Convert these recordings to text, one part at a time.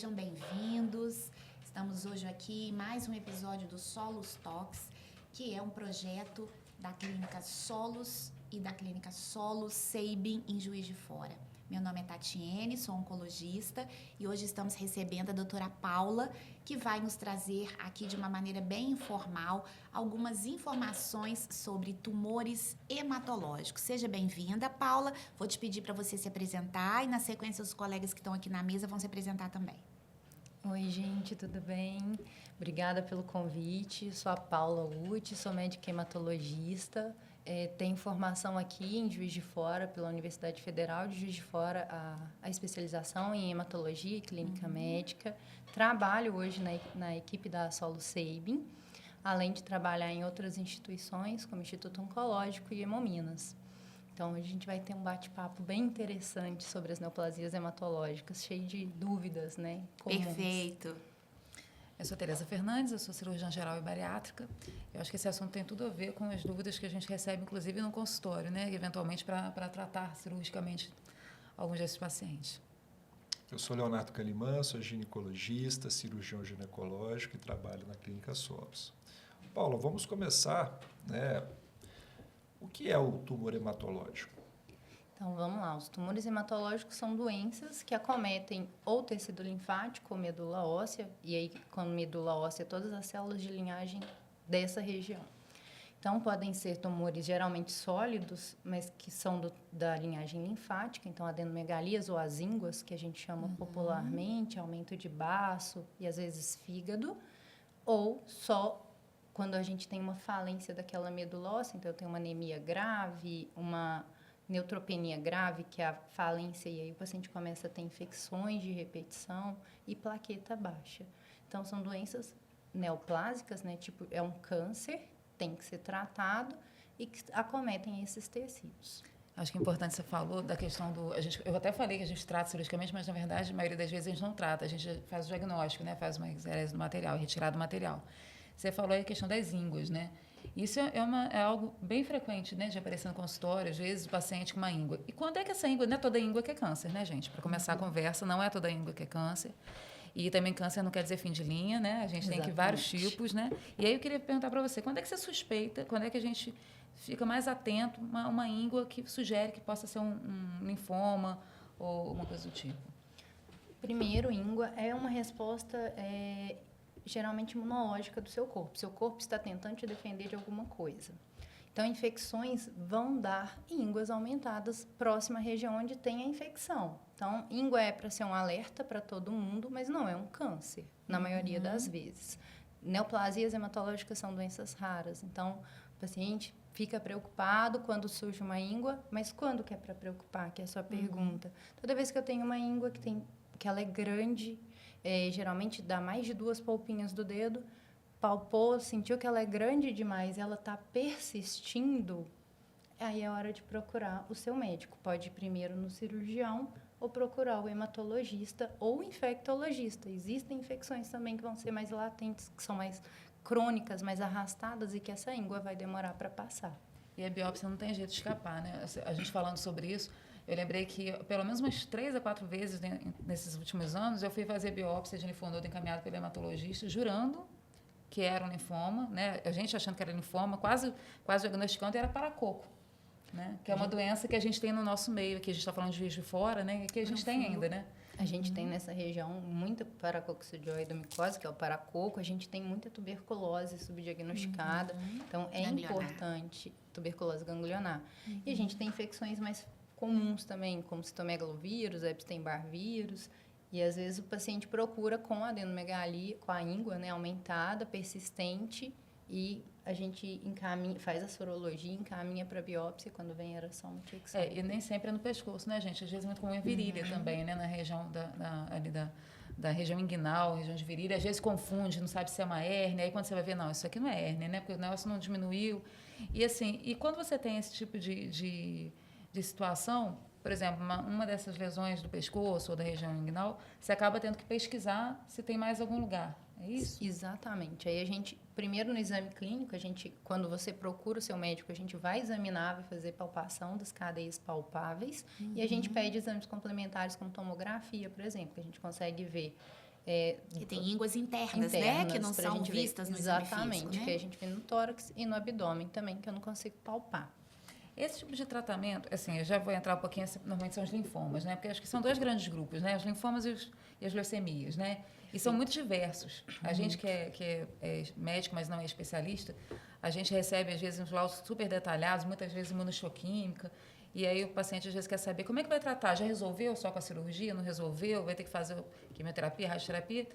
sejam bem-vindos. Estamos hoje aqui em mais um episódio do Solos Talks, que é um projeto da Clínica Solos e da Clínica Solos Sabin em Juiz de Fora. Meu nome é Tatiene, sou oncologista e hoje estamos recebendo a doutora Paula, que vai nos trazer aqui de uma maneira bem informal algumas informações sobre tumores hematológicos. Seja bem-vinda, Paula. Vou te pedir para você se apresentar e, na sequência, os colegas que estão aqui na mesa vão se apresentar também. Oi, gente, tudo bem? Obrigada pelo convite. Sou a Paula Uti, sou médica hematologista. Tenho formação aqui em Juiz de Fora, pela Universidade Federal de Juiz de Fora, a especialização em hematologia e clínica médica. Trabalho hoje na equipe da Solos Sabin, além de trabalhar em outras instituições, como Instituto Oncológico e Hemominas. Então, hoje a gente vai ter um bate-papo bem interessante sobre as neoplasias hematológicas, cheio de dúvidas, né? Comuns. Perfeito. Eu sou Tereza Fernandes, eu sou cirurgiã geral e bariátrica. Eu acho que esse assunto tem tudo a ver com as dúvidas que a gente recebe, inclusive, no consultório, né? Eventualmente, para tratar cirurgicamente alguns desses pacientes. Eu sou Leonardo Calimã, sou ginecologista, cirurgião ginecológico e trabalho na Clínica Solos. Paula, vamos começar, né? O que é o tumor hematológico? Então, vamos lá. Os tumores hematológicos são doenças que acometem ou tecido linfático ou medula óssea, e aí, com medula óssea, todas as células de linhagem dessa região. Então, podem ser tumores geralmente sólidos, mas que são da linhagem linfática, então adenomegalias ou as ínguas, que a gente chama popularmente, aumento de baço e às vezes fígado, ou só quando a gente tem uma falência daquela medula óssea, então eu tenho uma anemia grave, uma neutropenia grave, que é a falência, e aí o paciente começa a ter infecções de repetição e plaqueta baixa. Então, são doenças neoplásicas, né? Tipo, é um câncer, tem que ser tratado e que acometem esses tecidos. Acho que é importante, você falou da questão do... eu até falei que a gente trata cirurgicamente, mas, na verdade, a maioria das vezes a gente não trata. A gente faz o diagnóstico, né? Faz uma exérese do material, retirada do material. Você falou aí a questão das ínguas, né? Isso é algo bem frequente, né, de aparecer no consultório, às vezes o paciente com uma íngua. E quando é que essa íngua, não é toda íngua que é câncer, né, gente? Para começar a conversa, não é toda íngua que é câncer. E também câncer não quer dizer fim de linha, né? A gente tem aqui vários tipos, né? E aí eu queria perguntar para você, quando é que você suspeita, quando é que a gente fica mais atento a uma íngua que sugere que possa ser um linfoma ou uma coisa do tipo? Primeiro, íngua é uma resposta geralmente imunológica do seu corpo. Seu corpo está tentando te defender de alguma coisa. Então, infecções vão dar ínguas aumentadas próxima à região onde tem a infecção. Então, íngua é para ser um alerta para todo mundo, mas não é um câncer, na maioria das vezes. Neoplasias hematológicas são doenças raras. Então, o paciente fica preocupado quando surge uma íngua, mas quando que é para preocupar? Que é a sua pergunta. Toda vez que eu tenho uma íngua que ela é grande, geralmente dá mais de 2 polpinhas do dedo, palpou, sentiu que ela é grande demais, ela está persistindo, aí é hora de procurar o seu médico. Pode ir primeiro no cirurgião ou procurar o hematologista ou o infectologista. Existem infecções também que vão ser mais latentes, que são mais crônicas, mais arrastadas e que essa íngua vai demorar para passar. E a biópsia não tem jeito de escapar, né? A gente falando sobre isso, eu lembrei que pelo menos umas 3 a 4 vezes nesses últimos anos eu fui fazer biópsia de linfonodo encaminhado pelo hematologista, jurando que era um linfoma, né? A gente achando que era linfoma, quase diagnosticando, e era paracoco, né? Que é uma doença que a gente tem no nosso meio, aqui a gente está falando de Juiz de Fora, né? Que a gente tem ainda, né? A gente tem nessa região muita paracoccidioidomicose, que é o paracoco. A gente tem muita tuberculose subdiagnosticada. Então, é importante, tuberculose ganglionar. E a gente tem infecções mais comuns também, como citomegalovírus, Epstein-Barr vírus. E, às vezes, o paciente procura com a adenomegalia, com a íngua, né, aumentada, persistente, e a gente faz a sorologia, encaminha para biópsia quando vem era só uma infecção. E nem sempre é no pescoço, né, gente? Às vezes é muito comum em virilha também, né? Na região da região inguinal, região de virilha. Às vezes confunde, não sabe se é uma hérnia. Aí quando você vai ver, não, isso aqui não é hérnia, né? Porque o negócio não diminuiu. E assim, e quando você tem esse tipo de situação, por exemplo, uma dessas lesões do pescoço ou da região inguinal, você acaba tendo que pesquisar se tem mais algum lugar. É isso? Exatamente. Aí a gente, primeiro no exame clínico, quando você procura o seu médico, a gente vai examinar, vai fazer palpação das cadeias palpáveis e a gente pede exames complementares como tomografia, por exemplo, que a gente consegue ver E tem ínguas internas, né? Que não pra são gente ver vistas no exame físico, exatamente, né? que a gente vê no tórax e no abdômen também, que eu não consigo palpar. Esse tipo de tratamento, assim, eu já vou entrar um pouquinho, normalmente são os linfomas, né? Porque acho que são dois grandes grupos, né? Os linfomas e as leucemias, né? E são muito diversos. A gente que é médico, mas não é especialista, a gente recebe, às vezes, uns laudos super detalhados, muitas vezes imunohistoquímica, e aí o paciente, às vezes, quer saber como é que vai tratar. Já resolveu só com a cirurgia? Não resolveu? Vai ter que fazer quimioterapia, radioterapia?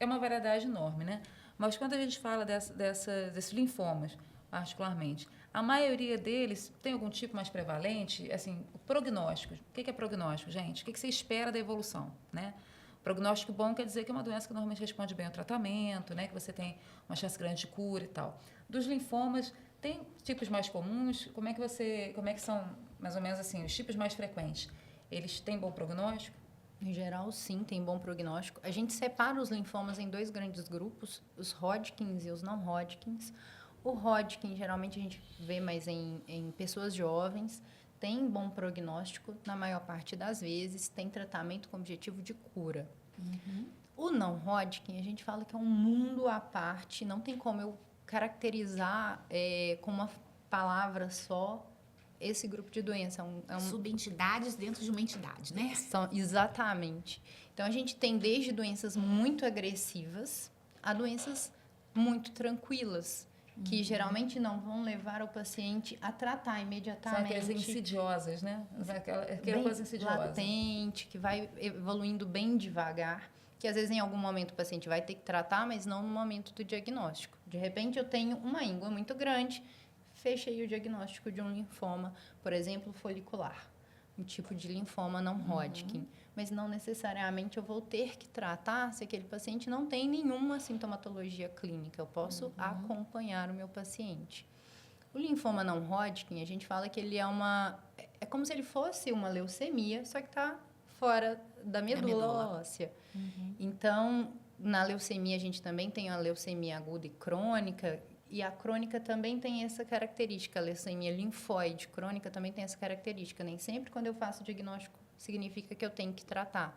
É uma variedade enorme, né? Mas quando a gente fala desses linfomas, particularmente, a maioria deles tem algum tipo mais prevalente, assim, o prognóstico. O que é prognóstico, gente? O que você espera da evolução, né? Prognóstico bom quer dizer que é uma doença que normalmente responde bem ao tratamento, né? Que você tem uma chance grande de cura e tal. Dos linfomas, tem tipos mais comuns? Como é que são, mais ou menos assim, os tipos mais frequentes? Eles têm bom prognóstico? Em geral, sim, tem bom prognóstico. A gente separa os linfomas em dois grandes grupos, os Hodgkins e os não Hodgkins. O Hodgkin, geralmente, a gente vê mais em pessoas jovens, tem bom prognóstico, na maior parte das vezes, tem tratamento com objetivo de cura. O não Hodgkin, a gente fala que é um mundo à parte, não tem como eu caracterizar com uma palavra só esse grupo de doença. Subentidades dentro de uma entidade, né? Exatamente. Então, a gente tem desde doenças muito agressivas a doenças muito tranquilas, que geralmente não vão levar o paciente a tratar imediatamente. São aquelas insidiosas, né? Aquela coisa insidiosa. Latente, que vai evoluindo bem devagar, que às vezes em algum momento o paciente vai ter que tratar, mas não no momento do diagnóstico. De repente eu tenho uma íngua muito grande, fechei o diagnóstico de um linfoma, por exemplo, folicular, um tipo de linfoma não Hodgkin. Mas não necessariamente eu vou ter que tratar se aquele paciente não tem nenhuma sintomatologia clínica. Eu posso acompanhar o meu paciente. O linfoma não Hodgkin, a gente fala que ele é como se ele fosse uma leucemia, só que está fora da medula óssea. Então, na leucemia, a gente também tem a leucemia aguda e crônica, e a crônica também tem essa característica. A leucemia linfóide crônica também tem essa característica. Nem sempre, quando eu faço o diagnóstico, significa que eu tenho que tratar.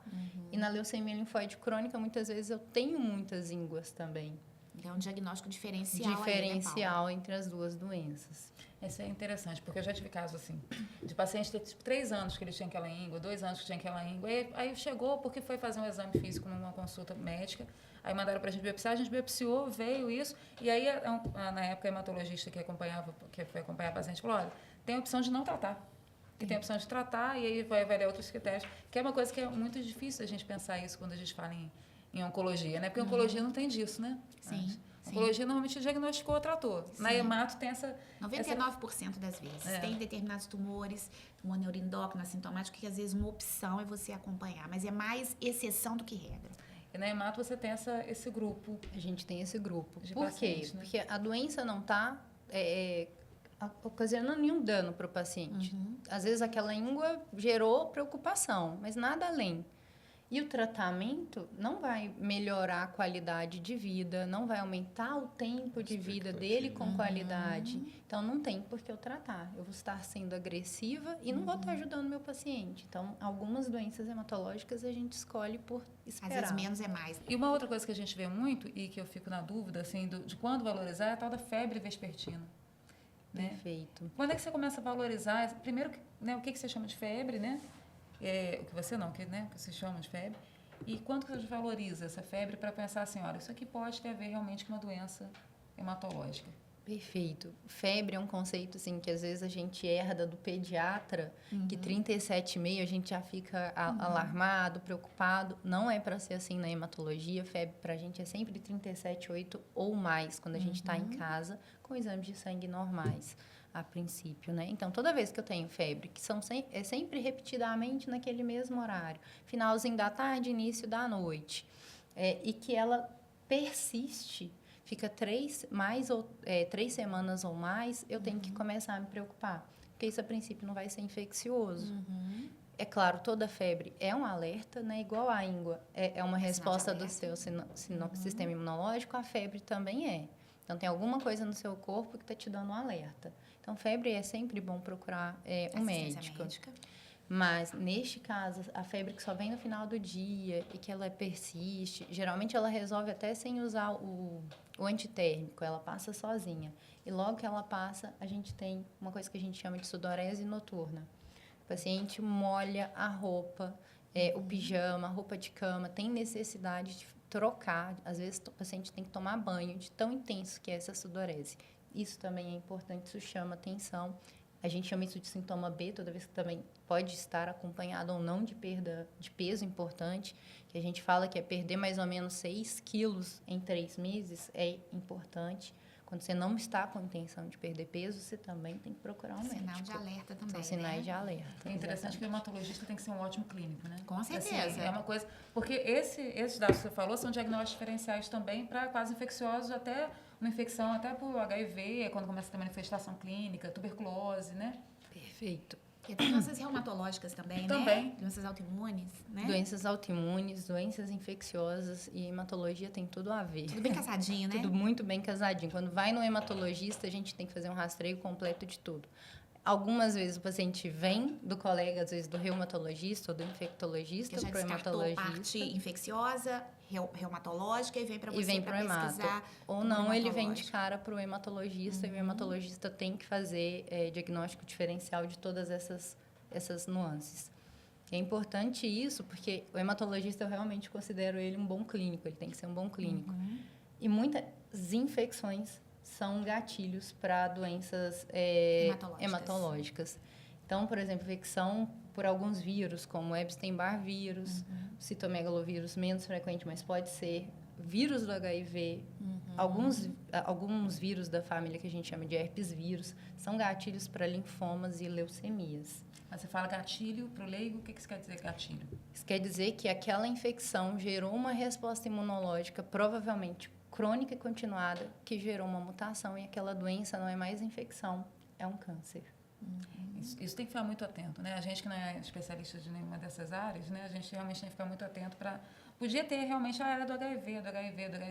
E na leucemia linfóide crônica, muitas vezes, eu tenho muitas ínguas também. É um diagnóstico diferencial. Diferencial entre as duas doenças. Isso é interessante, porque eu já tive casos assim, de pacientes ter tipo, 3 anos que ele tinha aquela íngua, 2 anos que tinha aquela íngua, aí chegou porque foi fazer um exame físico numa consulta médica, aí mandaram pra gente biopsiar, a gente biopsiou, veio isso, e aí na época a hematologista que foi acompanhar a paciente falou, olha, tem a opção de não tratar, e tem a opção de tratar, e aí vai avaliar outros critérios, que é uma coisa que é muito difícil a gente pensar isso quando a gente fala em oncologia, né? Porque oncologia não tem disso, né? Sim. Oncologia normalmente diagnosticou ou tratou. Sim. Na hemato tem essa... 99% das vezes. Tem determinados tumores, tumor neuroendócrino, assintomático, que às vezes uma opção é você acompanhar, mas é mais exceção do que regra. E na hemato você tem esse grupo. A gente tem esse grupo. De Por pacientes, quê? né? Porque a doença não está ocasionando nenhum dano para o paciente. Às vezes aquela íngua gerou preocupação, mas nada além. E o tratamento não vai melhorar a qualidade de vida, não vai aumentar o tempo de vida dele com qualidade. Então, não tem por que eu tratar. Eu vou estar sendo agressiva e não vou estar ajudando meu paciente. Então, algumas doenças hematológicas a gente escolhe por esperar. Às vezes menos é mais. E uma outra coisa que a gente vê muito e que eu fico na dúvida assim, de quando valorizar é a tal da febre vespertina. Né? Perfeito. Quando é que você começa a valorizar? Primeiro, né, o que você chama de febre, né? O que você não, que você chama de febre. E quanto que a gente valoriza essa febre para pensar assim, olha, isso aqui pode ter a ver realmente com uma doença hematológica. Perfeito. Febre é um conceito assim, que às vezes a gente herda do pediatra, que 37,5 a gente já fica alarmado, preocupado. Não é para ser assim na hematologia. Febre para a gente é sempre 37,8 ou mais quando a gente está em casa com exames de sangue normais, a princípio, né? Então, toda vez que eu tenho febre, que é sempre repetidamente naquele mesmo horário, finalzinho da tarde, início da noite, e que ela persiste, fica 3 semanas ou mais, eu tenho que começar a me preocupar, porque isso, a princípio, não vai ser infeccioso. É claro, toda febre é um alerta, né? Igual a íngua é uma resposta do seu sistema imunológico, a febre também é. Então, tem alguma coisa no seu corpo que está te dando um alerta. Então, febre é sempre bom procurar um médico. Mas, neste caso, a febre que só vem no final do dia e que ela persiste, geralmente ela resolve até sem usar o antitérmico, ela passa sozinha. E logo que ela passa, a gente tem uma coisa que a gente chama de sudorese noturna. O paciente molha a roupa, o pijama, a roupa de cama, tem necessidade de trocar. Às vezes, o paciente tem que tomar banho de tão intenso que é essa sudorese. Isso também é importante, isso chama atenção. A gente chama isso de sintoma B, toda vez que também pode estar acompanhado ou não de perda de peso importante, que a gente fala que é perder mais ou menos 6 quilos em 3 meses, é importante. Quando você não está com a intenção de perder peso, você também tem que procurar um médico. Sinal de alerta também, São sinais de alerta. É interessante que o hematologista tem que ser um ótimo clínico, né? Com certeza. Assim, é uma coisa... Porque esses dados que você falou são diagnósticos diferenciais também para quadros infecciosos, até uma infecção, até por HIV, quando começa a ter manifestação clínica, tuberculose, né? Perfeito. E tem doenças reumatológicas também, Também. né? Doenças autoimunes, né? Doenças autoimunes, doenças infecciosas e hematologia tem tudo a ver. Tudo bem casadinho, né? Tudo muito bem casadinho. Quando vai no hematologista, a gente tem que fazer um rastreio completo de tudo. Algumas vezes o paciente vem do colega, às vezes do reumatologista ou do infectologista Que já para o descartou hematologista. parte infecciosa, reumatológica e vem para E você vem para o hemato. pesquisar. Ou o não, ele vem de hematológico. cara para o hematologista e o hematologista tem que fazer diagnóstico diferencial de todas essas nuances. É importante isso porque o hematologista eu realmente considero ele um bom clínico, ele tem que ser um bom clínico. E muitas infecções são gatilhos para doenças hematológicas. Então, por exemplo, infecção por alguns vírus, como o Epstein-Barr vírus, citomegalovírus, menos frequente, mas pode ser, vírus do HIV, alguns vírus da família que a gente chama de herpes vírus, são gatilhos para linfomas e leucemias. Mas você fala gatilho para o leigo, o que isso quer dizer gatilho? Isso quer dizer que aquela infecção gerou uma resposta imunológica, provavelmente crônica e continuada, que gerou uma mutação e aquela doença não é mais infecção, é um câncer. Isso tem que ficar muito atento, né? A gente que não é especialista de nenhuma dessas áreas, né? A gente realmente tem que ficar muito atento para... Podia ter realmente a área do HIV,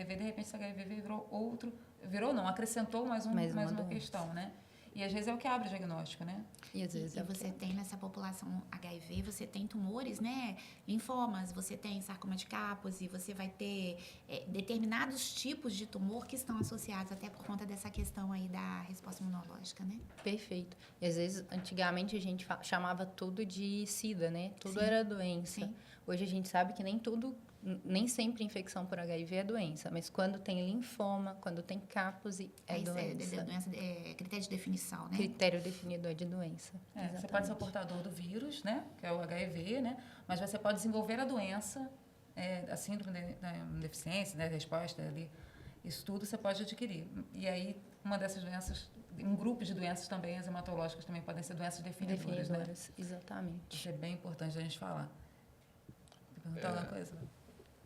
de repente esse HIV virou outro... Virou não, acrescentou mais uma questão, né? E às vezes é o que abre o diagnóstico, né? E às vezes E você tem nessa população HIV, você tem tumores, né? Linfomas, você tem sarcoma de Kaposi, você vai ter determinados tipos de tumor que estão associados até por conta dessa questão aí da resposta imunológica, né? Perfeito. E às vezes, antigamente, a gente chamava tudo de SIDA, né? Tudo Sim. era doença. Sim. Hoje a gente sabe que nem sempre infecção por HIV é doença, mas quando tem linfoma, quando tem Kaposi, é doença. Critério de definição, né? Critério definidor de doença. Você pode ser o portador do vírus, né? Que é o HIV, né? Mas você pode desenvolver a doença, a síndrome da deficiência, né? Resposta ali. Isso tudo você pode adquirir. E aí, uma dessas doenças, um grupo de doenças também, as hematológicas também podem ser doenças definidoras, né? Exatamente. Isso é bem importante a gente falar. Perguntar uma coisa?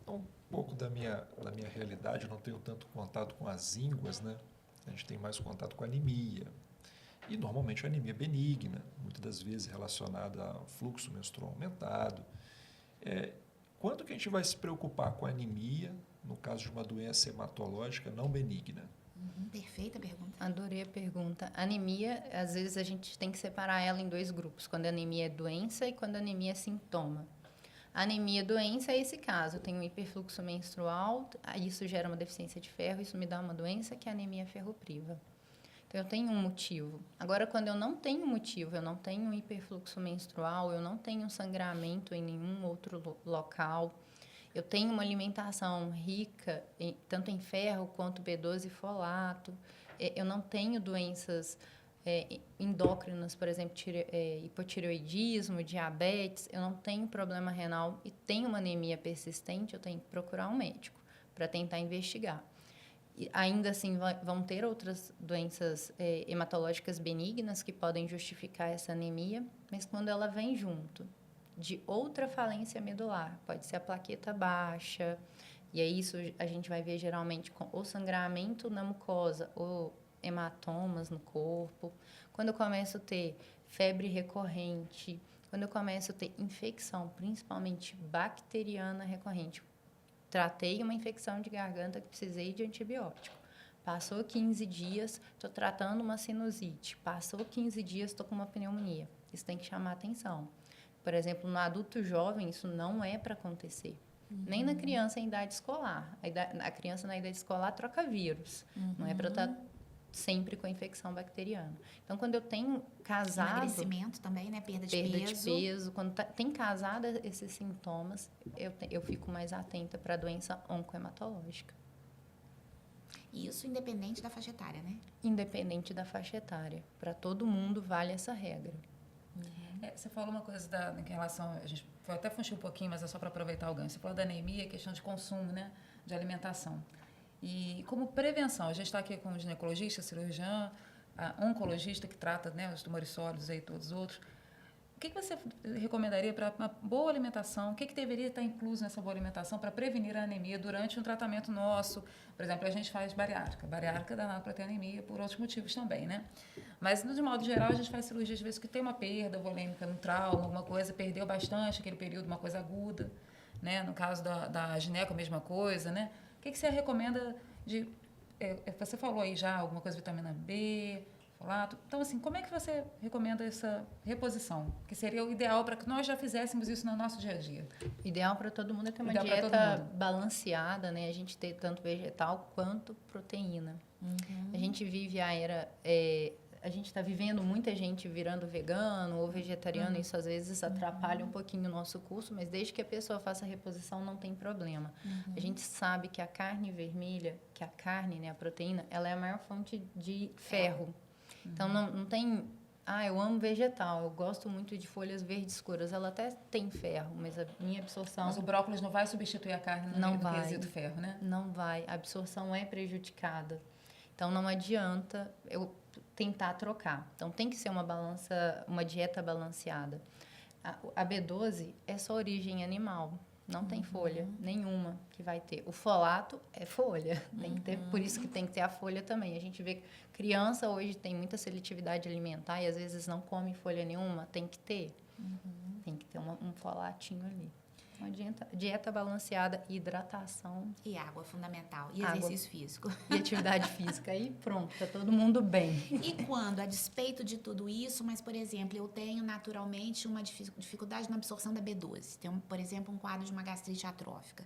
Um pouco da minha realidade, eu não tenho tanto contato com as ínguas, né? A gente tem mais contato com a anemia. E, normalmente, a anemia é benigna, muitas das vezes relacionada a fluxo menstrual aumentado. Quando que a gente vai se preocupar com a anemia, no caso de uma doença hematológica não benigna? Perfeita pergunta. Adorei a pergunta. Anemia, às vezes, a gente tem que separar ela em 2 grupos, quando a anemia é doença e quando a anemia é sintoma. A anemia doença é esse caso, eu tenho um hiperfluxo menstrual, isso gera uma deficiência de ferro, isso me dá uma doença que é a anemia ferropriva. Então, eu tenho um motivo. Agora, quando eu não tenho motivo, eu não tenho um hiperfluxo menstrual, eu não tenho sangramento em nenhum outro local, eu tenho uma alimentação rica, tanto em ferro quanto B12 e folato, eu não tenho doenças endócrinas, por exemplo, hipotireoidismo, diabetes, eu não tenho problema renal e tenho uma anemia persistente, eu tenho que procurar um médico para tentar investigar. E ainda assim, vão ter outras doenças hematológicas benignas que podem justificar essa anemia, mas quando ela vem junto de outra falência medular, pode ser a plaqueta baixa, e aí isso a gente vai ver geralmente com ou sangramento na mucosa ou hematomas no corpo, quando eu começo a ter febre recorrente, quando eu começo a ter infecção, principalmente bacteriana recorrente. Tratei uma infecção de garganta que precisei de antibiótico. Passou 15 dias, estou tratando uma sinusite. Passou 15 dias, estou com uma pneumonia. Isso tem que chamar atenção. Por exemplo, no adulto jovem, isso não é para acontecer. Nem na criança em idade escolar. A criança na idade escolar troca vírus. Não é para estar sempre com a infecção bacteriana. Então, quando eu tenho casado... Emagrecimento também, né? Perda de perda peso. de peso. Quando tem casado esses sintomas, eu fico mais atenta para a doença oncohematológica. Isso independente da faixa etária, né? Independente da faixa etária. Para todo mundo vale essa regra. Você falou uma coisa em relação... A gente até funchou um pouquinho, mas é só para aproveitar o ganho. Você falou da anemia, questão de consumo, né? De alimentação. E como prevenção, a gente está aqui com o ginecologista, cirurgião, a oncologista que trata, né, os tumores sólidos e todos os outros. O que você recomendaria para uma boa alimentação? O que deveria estar incluso nessa boa alimentação para prevenir a anemia durante um tratamento nosso? Por exemplo, a gente faz bariátrica. Bariátrica dá nada para ter anemia por outros motivos também, né? Mas, de modo geral, a gente faz cirurgia, às vezes, que tem uma perda volêmica, um trauma, alguma coisa, perdeu bastante aquele período, uma coisa aguda, né? No caso da gineco, a mesma coisa, né? O que você recomenda de... você falou aí já alguma coisa de vitamina B, folato. Então, assim, como é que você recomenda essa reposição? Que seria o ideal para que nós já fizéssemos isso no nosso dia a dia? Ideal para todo mundo é ter uma dieta balanceada, né? A gente ter tanto vegetal quanto proteína. A gente vive a era... a gente está vivendo muita gente virando vegano ou vegetariano, isso às vezes atrapalha um pouquinho o nosso curso, mas desde que a pessoa faça a reposição não tem problema. A gente sabe que a carne vermelha, que a carne, né, a proteína, ela é a maior fonte de ferro. Então não tem... eu amo vegetal, eu gosto muito de folhas verdes escuras, ela até tem ferro, mas a minha absorção... Mas o brócolis não vai substituir a carne no quesito ferro, né? Não vai, a absorção é prejudicada. Então não adianta eu tentar trocar. Então tem que ser uma dieta balanceada. A B12 é só origem animal, não tem folha nenhuma que vai ter. O folato é folha, tem que ter, por isso que tem que ter a folha também. A gente vê que criança hoje tem muita seletividade alimentar e às vezes não come folha nenhuma, tem que ter. Tem que ter um folatinho ali. Uma dieta balanceada, hidratação. E água, fundamental. E exercício físico. E atividade física. Aí pronto, tá todo mundo bem. E quando, a despeito de tudo isso, mas, por exemplo, eu tenho naturalmente uma dificuldade na absorção da B12. Tenho, por exemplo, um quadro de uma gastrite atrófica.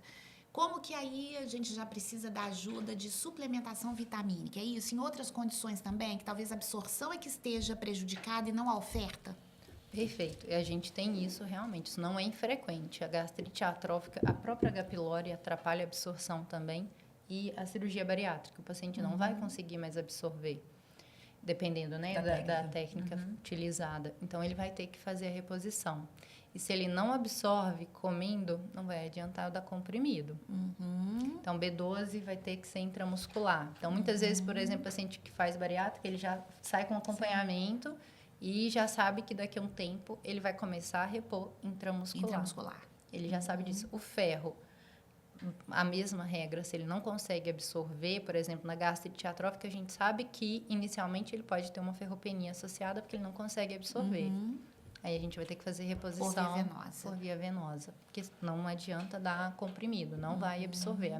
Como que aí a gente já precisa da ajuda de suplementação vitamínica? É isso? Em outras condições também, que talvez a absorção é que esteja prejudicada e não a oferta? Perfeito. E a gente tem isso realmente. Isso não é infrequente. A gastrite atrófica, a própria H. pylori atrapalha a absorção também e a cirurgia bariátrica. O paciente não vai conseguir mais absorver, dependendo, né, da técnica utilizada. Então, ele vai ter que fazer a reposição. E se ele não absorve comendo, não vai adiantar eu dar comprimido. Então, B12 vai ter que ser intramuscular. Então, muitas vezes, por exemplo, o paciente que faz bariátrica, ele já sai com acompanhamento e já sabe que daqui a um tempo ele vai começar a repor intramuscular. Ele já sabe disso. O ferro, a mesma regra, se ele não consegue absorver, por exemplo, na gastrite atrófica, a gente sabe que inicialmente ele pode ter uma ferropenia associada porque ele não consegue absorver. Aí a gente vai ter que fazer reposição por via venosa, porque não adianta dar comprimido, não vai absorver.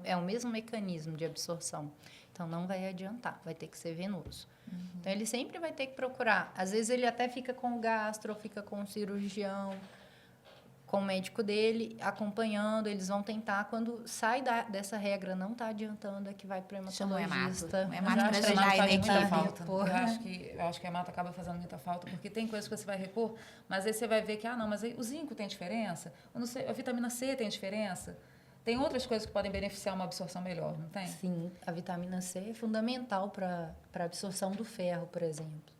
É o mesmo mecanismo de absorção. Então, não vai adiantar, vai ter que ser venoso. Então, ele sempre vai ter que procurar. Às vezes, ele até fica com o gastro, fica com o cirurgião, com o médico dele, acompanhando. Eles vão tentar, quando sai dessa regra, não está adiantando, é que vai para o hematologista. O hemato para já faz muita falta. Repor. Eu acho que a hemata acaba fazendo muita falta, porque tem coisas que você vai repor, mas aí você vai ver que, mas aí o zinco tem diferença, a vitamina C tem diferença. Tem outras coisas que podem beneficiar uma absorção melhor, não tem? Sim, a vitamina C é fundamental para a absorção do ferro, por exemplo.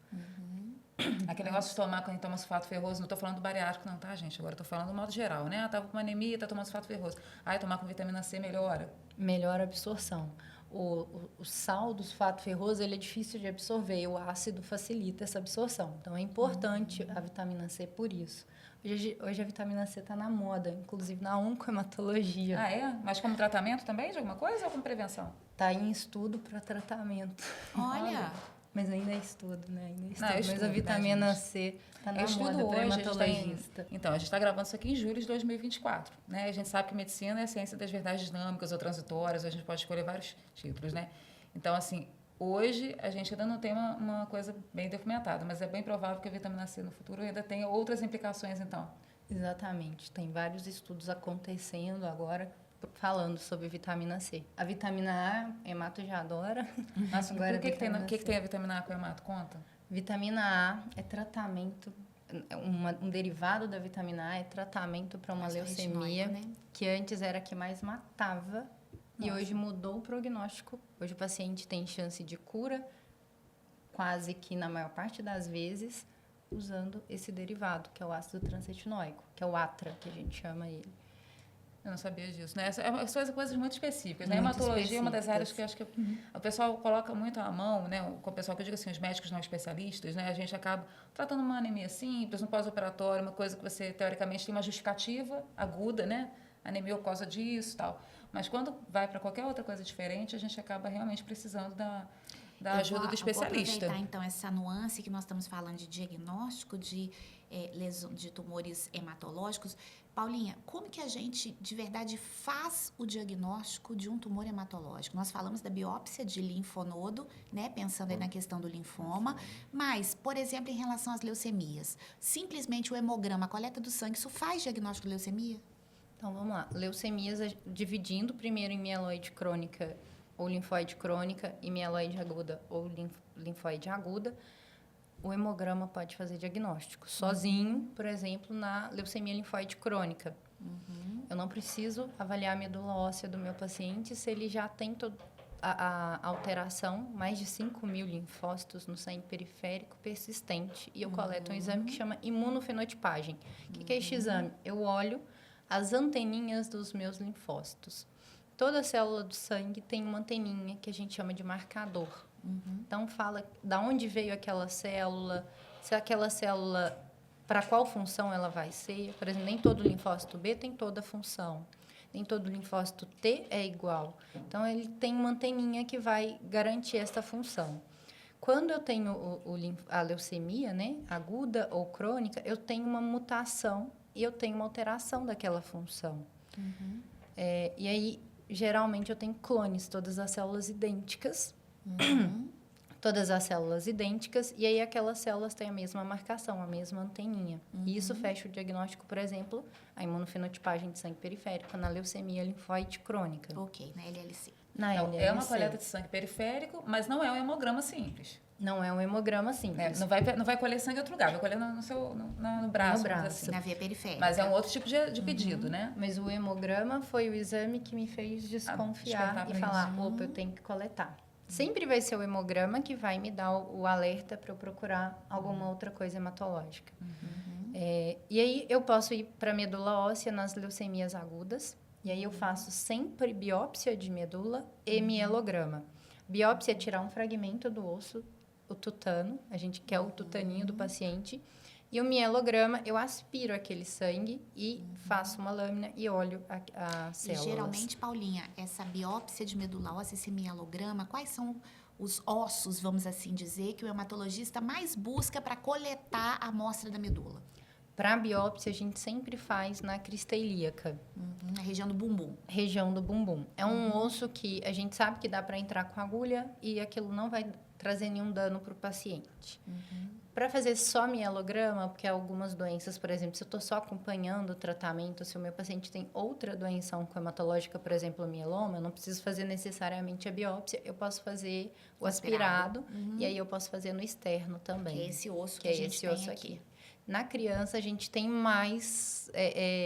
Aquele negócio de tomar, quando a gente toma sulfato ferroso, não estou falando do bariátrico não, tá, gente? Agora estou falando do modo geral, né? Estava com uma anemia, está tomando sulfato ferroso. Tomar com vitamina C melhora? Melhora a absorção. O sal do sulfato ferroso ele é difícil de absorver e o ácido facilita essa absorção. Então, é importante a vitamina C por isso. Hoje a vitamina C está na moda, inclusive na oncohematologia. Mas como tratamento também de alguma coisa ou como prevenção? Está em estudo para tratamento. Olha! Mas ainda é estudo, né? Ainda é estudo. Não, mas a vitamina C está na moda para hematologista. Então, a gente está gravando isso aqui em julho de 2024. Né? A gente sabe que medicina é a ciência das verdades dinâmicas ou transitórias, a gente pode escolher vários títulos, né? Então, assim, Hoje, a gente ainda não tem uma coisa bem documentada, mas é bem provável que a vitamina C no futuro ainda tenha outras implicações, então. Exatamente. Tem vários estudos acontecendo agora falando sobre vitamina C. A vitamina A, hemato já adora. Nossa, Agora o que, vitamina que C. tem a vitamina A com hemato? Conta. Vitamina A é tratamento, um derivado da vitamina A é tratamento para uma Ácido leucemia, retinóico, né? que antes era a que mais matava e Nossa. hoje mudou o prognóstico. Hoje o paciente tem chance de cura, quase que na maior parte das vezes, usando esse derivado, que é o ácido transretinóico, que é o ATRA, que a gente chama ele. Eu não sabia disso, né? São coisas muito específicas, né? Muito Hematologia é uma das áreas específicas. que eu acho que o pessoal coloca muito à mão, né? Com o pessoal que eu digo assim, os médicos não especialistas, né? A gente acaba tratando uma anemia simples, um pós-operatório, uma coisa que você, teoricamente, tem uma justificativa aguda, né? Anemia por causa disso e tal. Mas quando vai para qualquer outra coisa diferente, a gente acaba realmente precisando da ajuda do especialista. Eu vou aproveitar, então, essa nuance que nós estamos falando de diagnóstico de tumores hematológicos. Paulinha, como que a gente, de verdade, faz o diagnóstico de um tumor hematológico? Nós falamos da biópsia de linfonodo, né? Pensando aí na questão do linfoma. Mas, por exemplo, em relação às leucemias, simplesmente o hemograma, a coleta do sangue, isso faz diagnóstico de leucemia? Então, vamos lá. Leucemias, dividindo primeiro em mieloide crônica ou linfóide crônica e mieloide aguda ou linfóide aguda, o hemograma pode fazer diagnóstico. Sozinho, por exemplo, na leucemia linfóide crônica. Eu não preciso avaliar a medula óssea do meu paciente se ele já tem a alteração, mais de 5.000 linfócitos no sangue periférico persistente. E eu coleto um exame que chama imunofenotipagem. O que é esse exame? Eu olho as anteninhas dos meus linfócitos. Toda célula do sangue tem uma anteninha que a gente chama de marcador. Então, fala da onde veio aquela célula, se aquela célula, para qual função ela vai ser. Por exemplo, nem todo linfócito B tem toda a função. Nem todo linfócito T é igual. Então, ele tem uma anteninha que vai garantir essa função. Quando eu tenho a leucemia, né, aguda ou crônica, eu tenho uma mutação e eu tenho uma alteração daquela função. E aí, geralmente, eu tenho clones, todas as células idênticas. Todas as células idênticas, e aí aquelas células têm a mesma marcação, a mesma anteninha. E isso fecha o diagnóstico, por exemplo, a imunofenotipagem de sangue periférico na leucemia linfóide crônica. Ok, na LLC. Na Então, LLC. é uma coleta de sangue periférico, mas não é um hemograma simples. Não é um hemograma Né? simples. Não vai colher sangue em outro lugar, vai colher no braço. No braço. Assim. Na via periférica. Mas é um outro tipo de pedido, né? Mas o hemograma foi o exame que me fez desconfiar despertar e pra falar, opa, eu tenho que coletar. Sempre vai ser o hemograma que vai me dar o alerta para eu procurar alguma outra coisa hematológica. E aí eu posso ir para medula óssea nas leucemias agudas. E aí eu faço sempre biópsia de medula e mielograma. Biópsia é tirar um fragmento do osso, o tutano. A gente quer o tutaninho do paciente. E o mielograma, eu aspiro aquele sangue e faço uma lâmina e olho as E células. geralmente, Paulinha, essa biópsia de medula óssea, esse mielograma, quais são os ossos, vamos assim dizer, que o hematologista mais busca para coletar a amostra da medula? Para a biópsia, a gente sempre faz na crista ilíaca, Na região do bumbum. região do bumbum. É um osso que a gente sabe que dá para entrar com agulha e aquilo não vai trazer nenhum dano para o paciente. Para fazer só mielograma, porque algumas doenças, por exemplo, se eu estou só acompanhando o tratamento, se o meu paciente tem outra doença oncohematológica, por exemplo, mieloma, eu não preciso fazer necessariamente a biópsia, eu posso fazer o aspirado e aí eu posso fazer no externo também. Que é esse osso que Que a é gente esse tem osso aqui. Na criança, a gente tem mais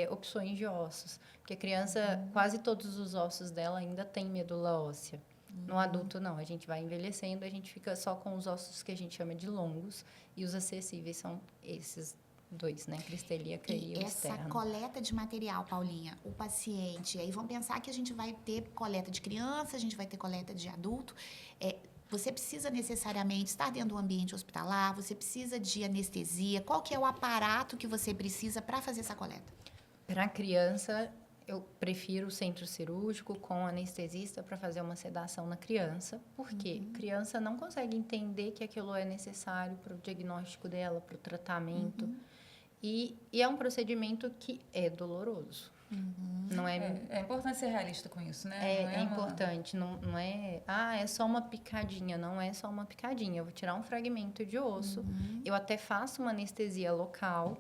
opções de ossos, porque a criança, quase todos os ossos dela ainda tem medula óssea. No adulto, não. A gente vai envelhecendo, a gente fica só com os ossos que a gente chama de longos, e os acessíveis são esses dois, né? Crista ilíaca e o essa externo. coleta de material, Paulinha, o paciente, aí vamos pensar que a gente vai ter coleta de criança, a gente vai ter coleta de adulto. Você precisa necessariamente estar dentro do ambiente hospitalar, você precisa de anestesia. Qual que é o aparato que você precisa para fazer essa coleta? Para a criança, eu prefiro o centro cirúrgico com anestesista para fazer uma sedação na criança, porque a criança não consegue entender que aquilo é necessário para o diagnóstico dela, para o tratamento. E é um procedimento que é doloroso. Não é, É importante ser realista com isso, né? é, Não é uma- importante, não é, é só uma picadinha, não é só uma picadinha. Eu vou tirar um fragmento de osso, eu até faço uma anestesia local,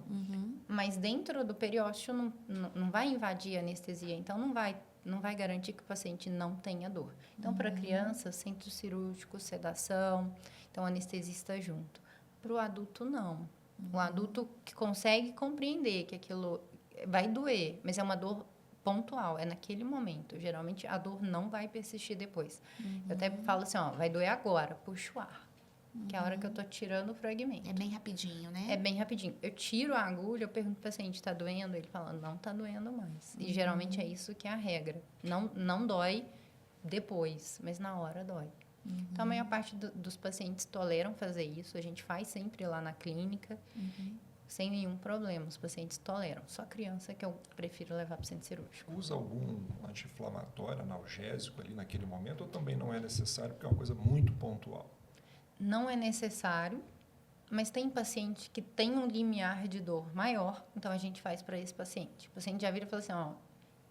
mas dentro do periósteo não vai invadir a anestesia, então não vai garantir que o paciente não tenha dor. Então, para a criança, centro cirúrgico, sedação, então anestesista junto. Para o adulto, não. O adulto que consegue compreender que aquilo vai doer, mas é uma dor pontual, é naquele momento. Geralmente, a dor não vai persistir depois. Eu até falo assim, ó, vai doer agora, puxa o ar. Que é a hora que eu tô tirando o fragmento. É bem rapidinho, né? É bem rapidinho. Eu tiro a agulha, eu pergunto pro paciente, tá doendo? Ele fala, não tá doendo mais. E geralmente é isso que é a regra. Não dói depois, mas na hora dói. Então, a maior parte dos pacientes toleram fazer isso. A gente faz sempre lá na clínica, sem nenhum problema. Os pacientes toleram. Só criança que eu prefiro levar para o centro cirúrgico. Usa algum anti-inflamatório, analgésico ali naquele momento ou também não é necessário porque é uma coisa muito pontual? Não é necessário, mas tem paciente que tem um limiar de dor maior, então a gente faz para esse paciente. O paciente já vira e fala assim, ó,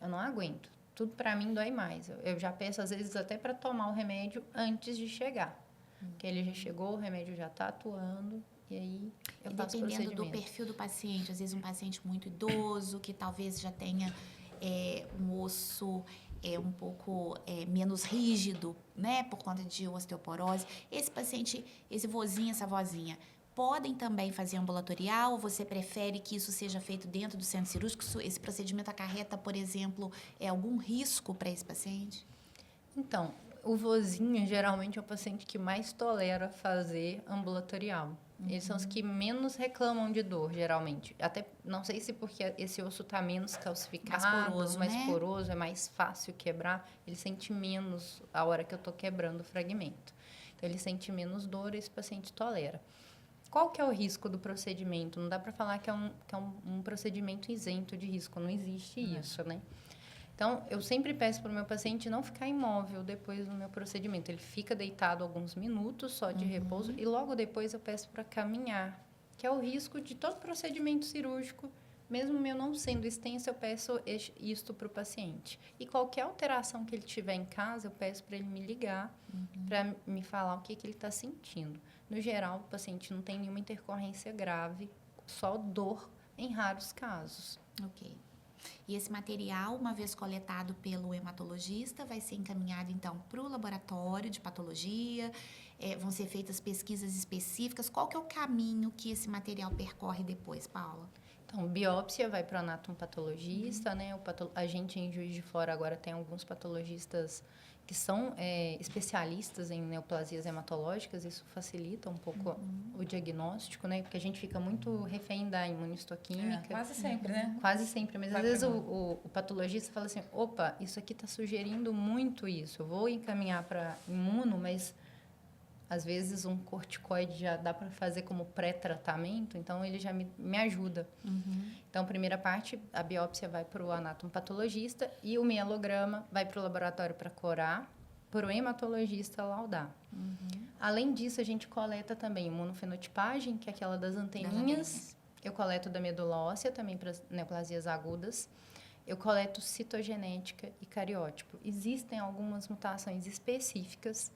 eu não aguento, tudo para mim dói mais. Eu já peço, às vezes, até para tomar o remédio antes de chegar. Porque ele já chegou, o remédio já está atuando, e aí eu E faço o dependendo do procedimento. perfil do paciente, às vezes um paciente muito idoso, que talvez já tenha um osso um pouco menos rígido, né, por conta de osteoporose. Esse paciente, esse vozinho, essa vozinha, podem também fazer ambulatorial ou você prefere que isso seja feito dentro do centro cirúrgico? Esse procedimento acarreta, por exemplo, algum risco para esse paciente? Então, o vozinho geralmente é o paciente que mais tolera fazer ambulatorial. Eles são os que menos reclamam de dor, geralmente. Até, não sei se porque esse osso está menos calcificado, mais né? poroso, é mais fácil quebrar. Ele sente menos a hora que eu estou quebrando o fragmento. Então, ele sente menos dor e esse paciente tolera. Qual que é o risco do procedimento? Não dá para falar que é um procedimento isento de risco. Não existe isso, né? Então, eu sempre peço para o meu paciente não ficar imóvel depois do meu procedimento. Ele fica deitado alguns minutos só de repouso e logo depois eu peço para caminhar, que é o risco de todo procedimento cirúrgico. Mesmo meu não sendo extenso, eu peço isto para o paciente. E qualquer alteração que ele tiver em casa, eu peço para ele me ligar, para me falar o que ele está sentindo. No geral, o paciente não tem nenhuma intercorrência grave, só dor em raros casos. Ok. E esse material, uma vez coletado pelo hematologista, vai ser encaminhado, então, para o laboratório de patologia, vão ser feitas pesquisas específicas. Qual que é o caminho que esse material percorre depois, Paula? Então, biópsia vai para o anatomopatologista, né? A gente em Juiz de Fora agora tem alguns patologistas que são especialistas em neoplasias hematológicas, isso facilita um pouco o diagnóstico, né? Porque a gente fica muito refém da imunistoquímica. Quase sempre, né? Quase sempre, mas Vai às vezes primeiro. o patologista fala assim, opa, isso aqui está sugerindo muito isso, eu vou encaminhar para imuno, mas às vezes um corticoide já dá para fazer como pré-tratamento, então ele já me ajuda. Então, primeira parte, a biópsia vai para o anatomopatologista e o mielograma vai para o laboratório para corar, para o hematologista laudar. Além disso, a gente coleta também imunofenotipagem, que é aquela das anteninhas. Eu coleto da medula óssea também para neoplasias agudas. Eu coleto citogenética e cariótipo. Existem algumas mutações específicas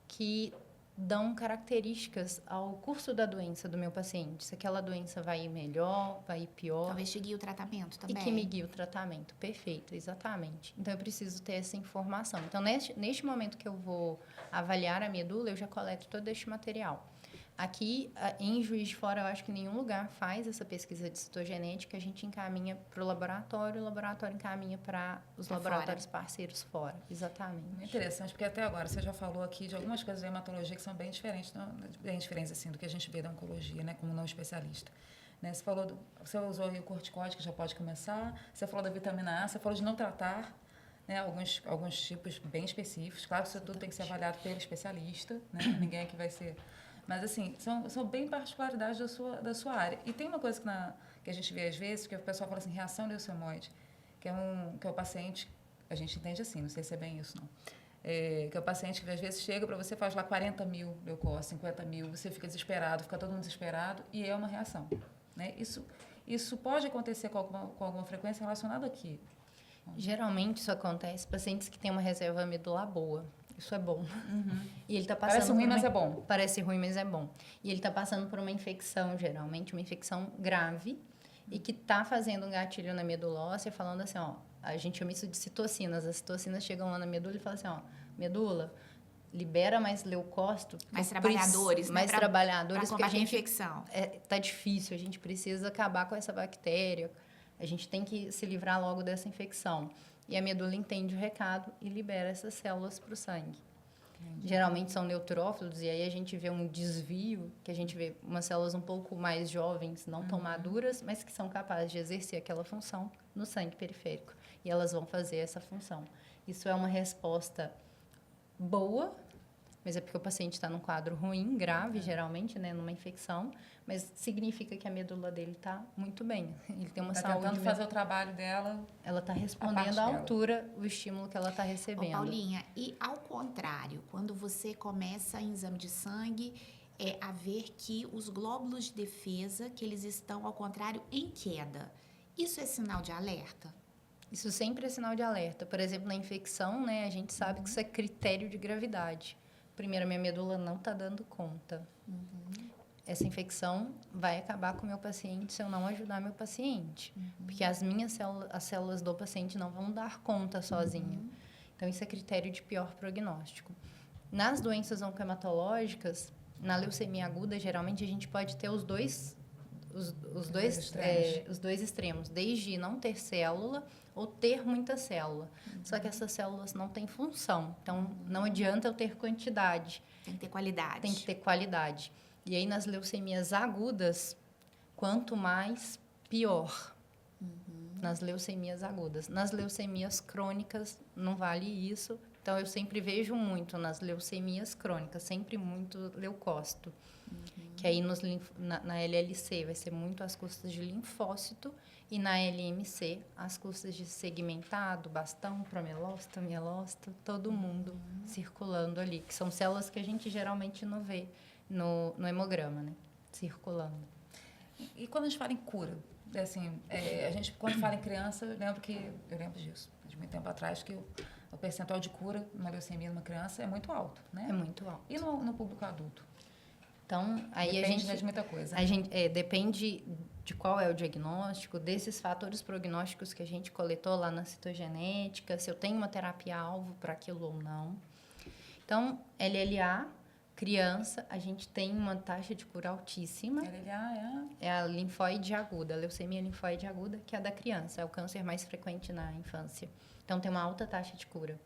que dão características ao curso da doença do meu paciente. Se aquela doença vai ir melhor, vai ir pior. Talvez te guie o tratamento também. E que me guie o tratamento. Perfeito, exatamente. Então, eu preciso ter essa informação. Então, neste momento que eu vou avaliar a medula, eu já coleto todo este material. Aqui, em Juiz de Fora, eu acho que nenhum lugar faz essa pesquisa de citogenética. A gente encaminha para o laboratório encaminha para os laboratórios parceiros fora. Exatamente. Interessante, porque até agora você já falou aqui de algumas coisas da hematologia que são bem diferentes assim, do que a gente vê da oncologia, né, como não especialista. Né, você usou aí o corticóide, que já pode começar, você falou da vitamina A, você falou de não tratar, né, alguns tipos bem específicos. Claro que isso tudo tem que ser avaliado pelo especialista, né, ninguém aqui vai ser... Mas, assim, são bem particularidades da sua área. E tem uma coisa que a gente vê às vezes, que o pessoal fala assim, reação leucemóide, que é o paciente, a gente entende assim, não sei se é bem isso, não. Que é o paciente que às vezes chega para você, faz lá 40 mil leucócitos, 50 mil, você fica desesperado, fica todo mundo desesperado, e é uma reação. Né? Isso pode acontecer com alguma frequência relacionada a quê? Geralmente isso acontece em pacientes que têm uma reserva medular boa. Isso é bom. E ele tá passando Parece ruim, por mas é bom. Parece ruim, mas é bom. E ele está passando por uma infecção, geralmente, uma infecção grave, e que está fazendo um gatilho na medula óssea, falando assim, ó, a gente chama isso de citocinas. As citocinas chegam lá na medula e falam assim, ó, medula, libera mais leucócito. Mais trabalhadores, mais né? trabalhadores, Para porque a combater a gente... infecção. Tá difícil, a gente precisa acabar com essa bactéria, a gente tem que se livrar logo dessa infecção. E a medula entende o recado e libera essas células para o sangue. Geralmente são neutrófilos, e aí a gente vê um desvio, que a gente vê umas células um pouco mais jovens, não tão maduras, mas que são capazes de exercer aquela função no sangue periférico. E elas vão fazer essa função. Isso é uma resposta boa, mas é porque o paciente está num quadro ruim, grave, geralmente, né, numa infecção, mas significa que a medula dele está muito bem. Ele tem uma Tá saúde... tentando fazer o trabalho dela. Ela está parte respondendo à dela. altura o estímulo que ela está recebendo. Ô, Paulinha, e ao contrário, quando você começa em exame de sangue, a ver que os glóbulos de defesa, que eles estão, ao contrário, em queda. Isso é sinal de alerta? Isso sempre é sinal de alerta. Por exemplo, na infecção, né, a gente sabe que isso é critério de gravidade. Primeiro, a minha medula não está dando conta. Essa infecção vai acabar com o meu paciente se eu não ajudar meu paciente. Porque as células do paciente não vão dar conta sozinha. Então, isso é critério de pior prognóstico. Nas doenças oncohematológicas, na leucemia aguda, geralmente a gente pode ter os dois extremos, desde não ter célula ou ter muita célula. Só que essas células não têm função. Então, não adianta eu ter quantidade. Tem que ter qualidade. Tem que ter qualidade. E aí, nas leucemias agudas, quanto mais, pior. Nas leucemias agudas. Nas leucemias crônicas, não vale isso. Então, eu sempre vejo muito nas leucemias crônicas, sempre muito leucócito. Que aí na LLC vai ser muito às custas de linfócito e na LMC às custas de segmentado, bastão, promelócito, mielócito, todo mundo circulando ali, que são células que a gente geralmente não vê no hemograma, né? Circulando. E quando a gente fala em cura, assim, a gente quando fala em criança, eu lembro disso, de muito tempo atrás, que o percentual de cura numa leucemia numa criança é muito alto, né? É muito alto. E no público adulto? Então, aí Depende de muita coisa. Depende de qual é o diagnóstico, desses fatores prognósticos que a gente coletou lá na citogenética, se eu tenho uma terapia-alvo para aquilo ou não. Então, LLA, criança, a gente tem uma taxa de cura altíssima. LLA é a linfóide aguda, a leucemia linfóide aguda, que é a da criança, é o câncer mais frequente na infância. Então, tem uma alta taxa de cura.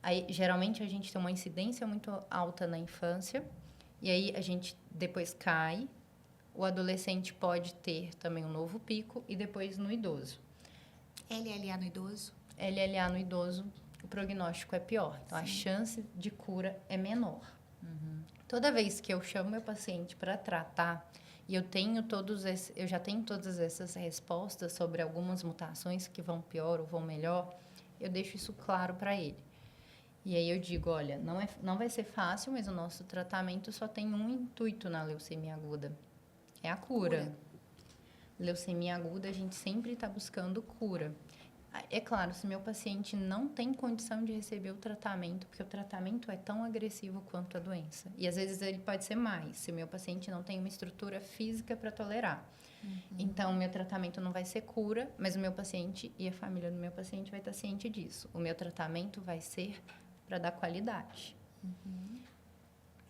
Aí, geralmente, a gente tem uma incidência muito alta na infância, e aí a gente depois cai. O adolescente pode ter também um novo pico e depois no idoso. LLA no idoso? LLA no idoso, o prognóstico é pior. Então, a chance de cura é menor. Toda vez que eu chamo meu paciente para tratar e eu já tenho todas essas respostas sobre algumas mutações que vão pior ou vão melhor, eu deixo isso claro para ele. E aí eu digo, olha, não vai ser fácil, mas o nosso tratamento só tem um intuito na leucemia aguda. É a cura. Leucemia aguda, a gente sempre está buscando cura. É claro, se meu paciente não tem condição de receber o tratamento, porque o tratamento é tão agressivo quanto a doença. E às vezes ele pode ser mais, se o meu paciente não tem uma estrutura física para tolerar. Então, o meu tratamento não vai ser cura, mas o meu paciente e a família do meu paciente vai estar ciente disso. O meu tratamento vai ser para dar qualidade.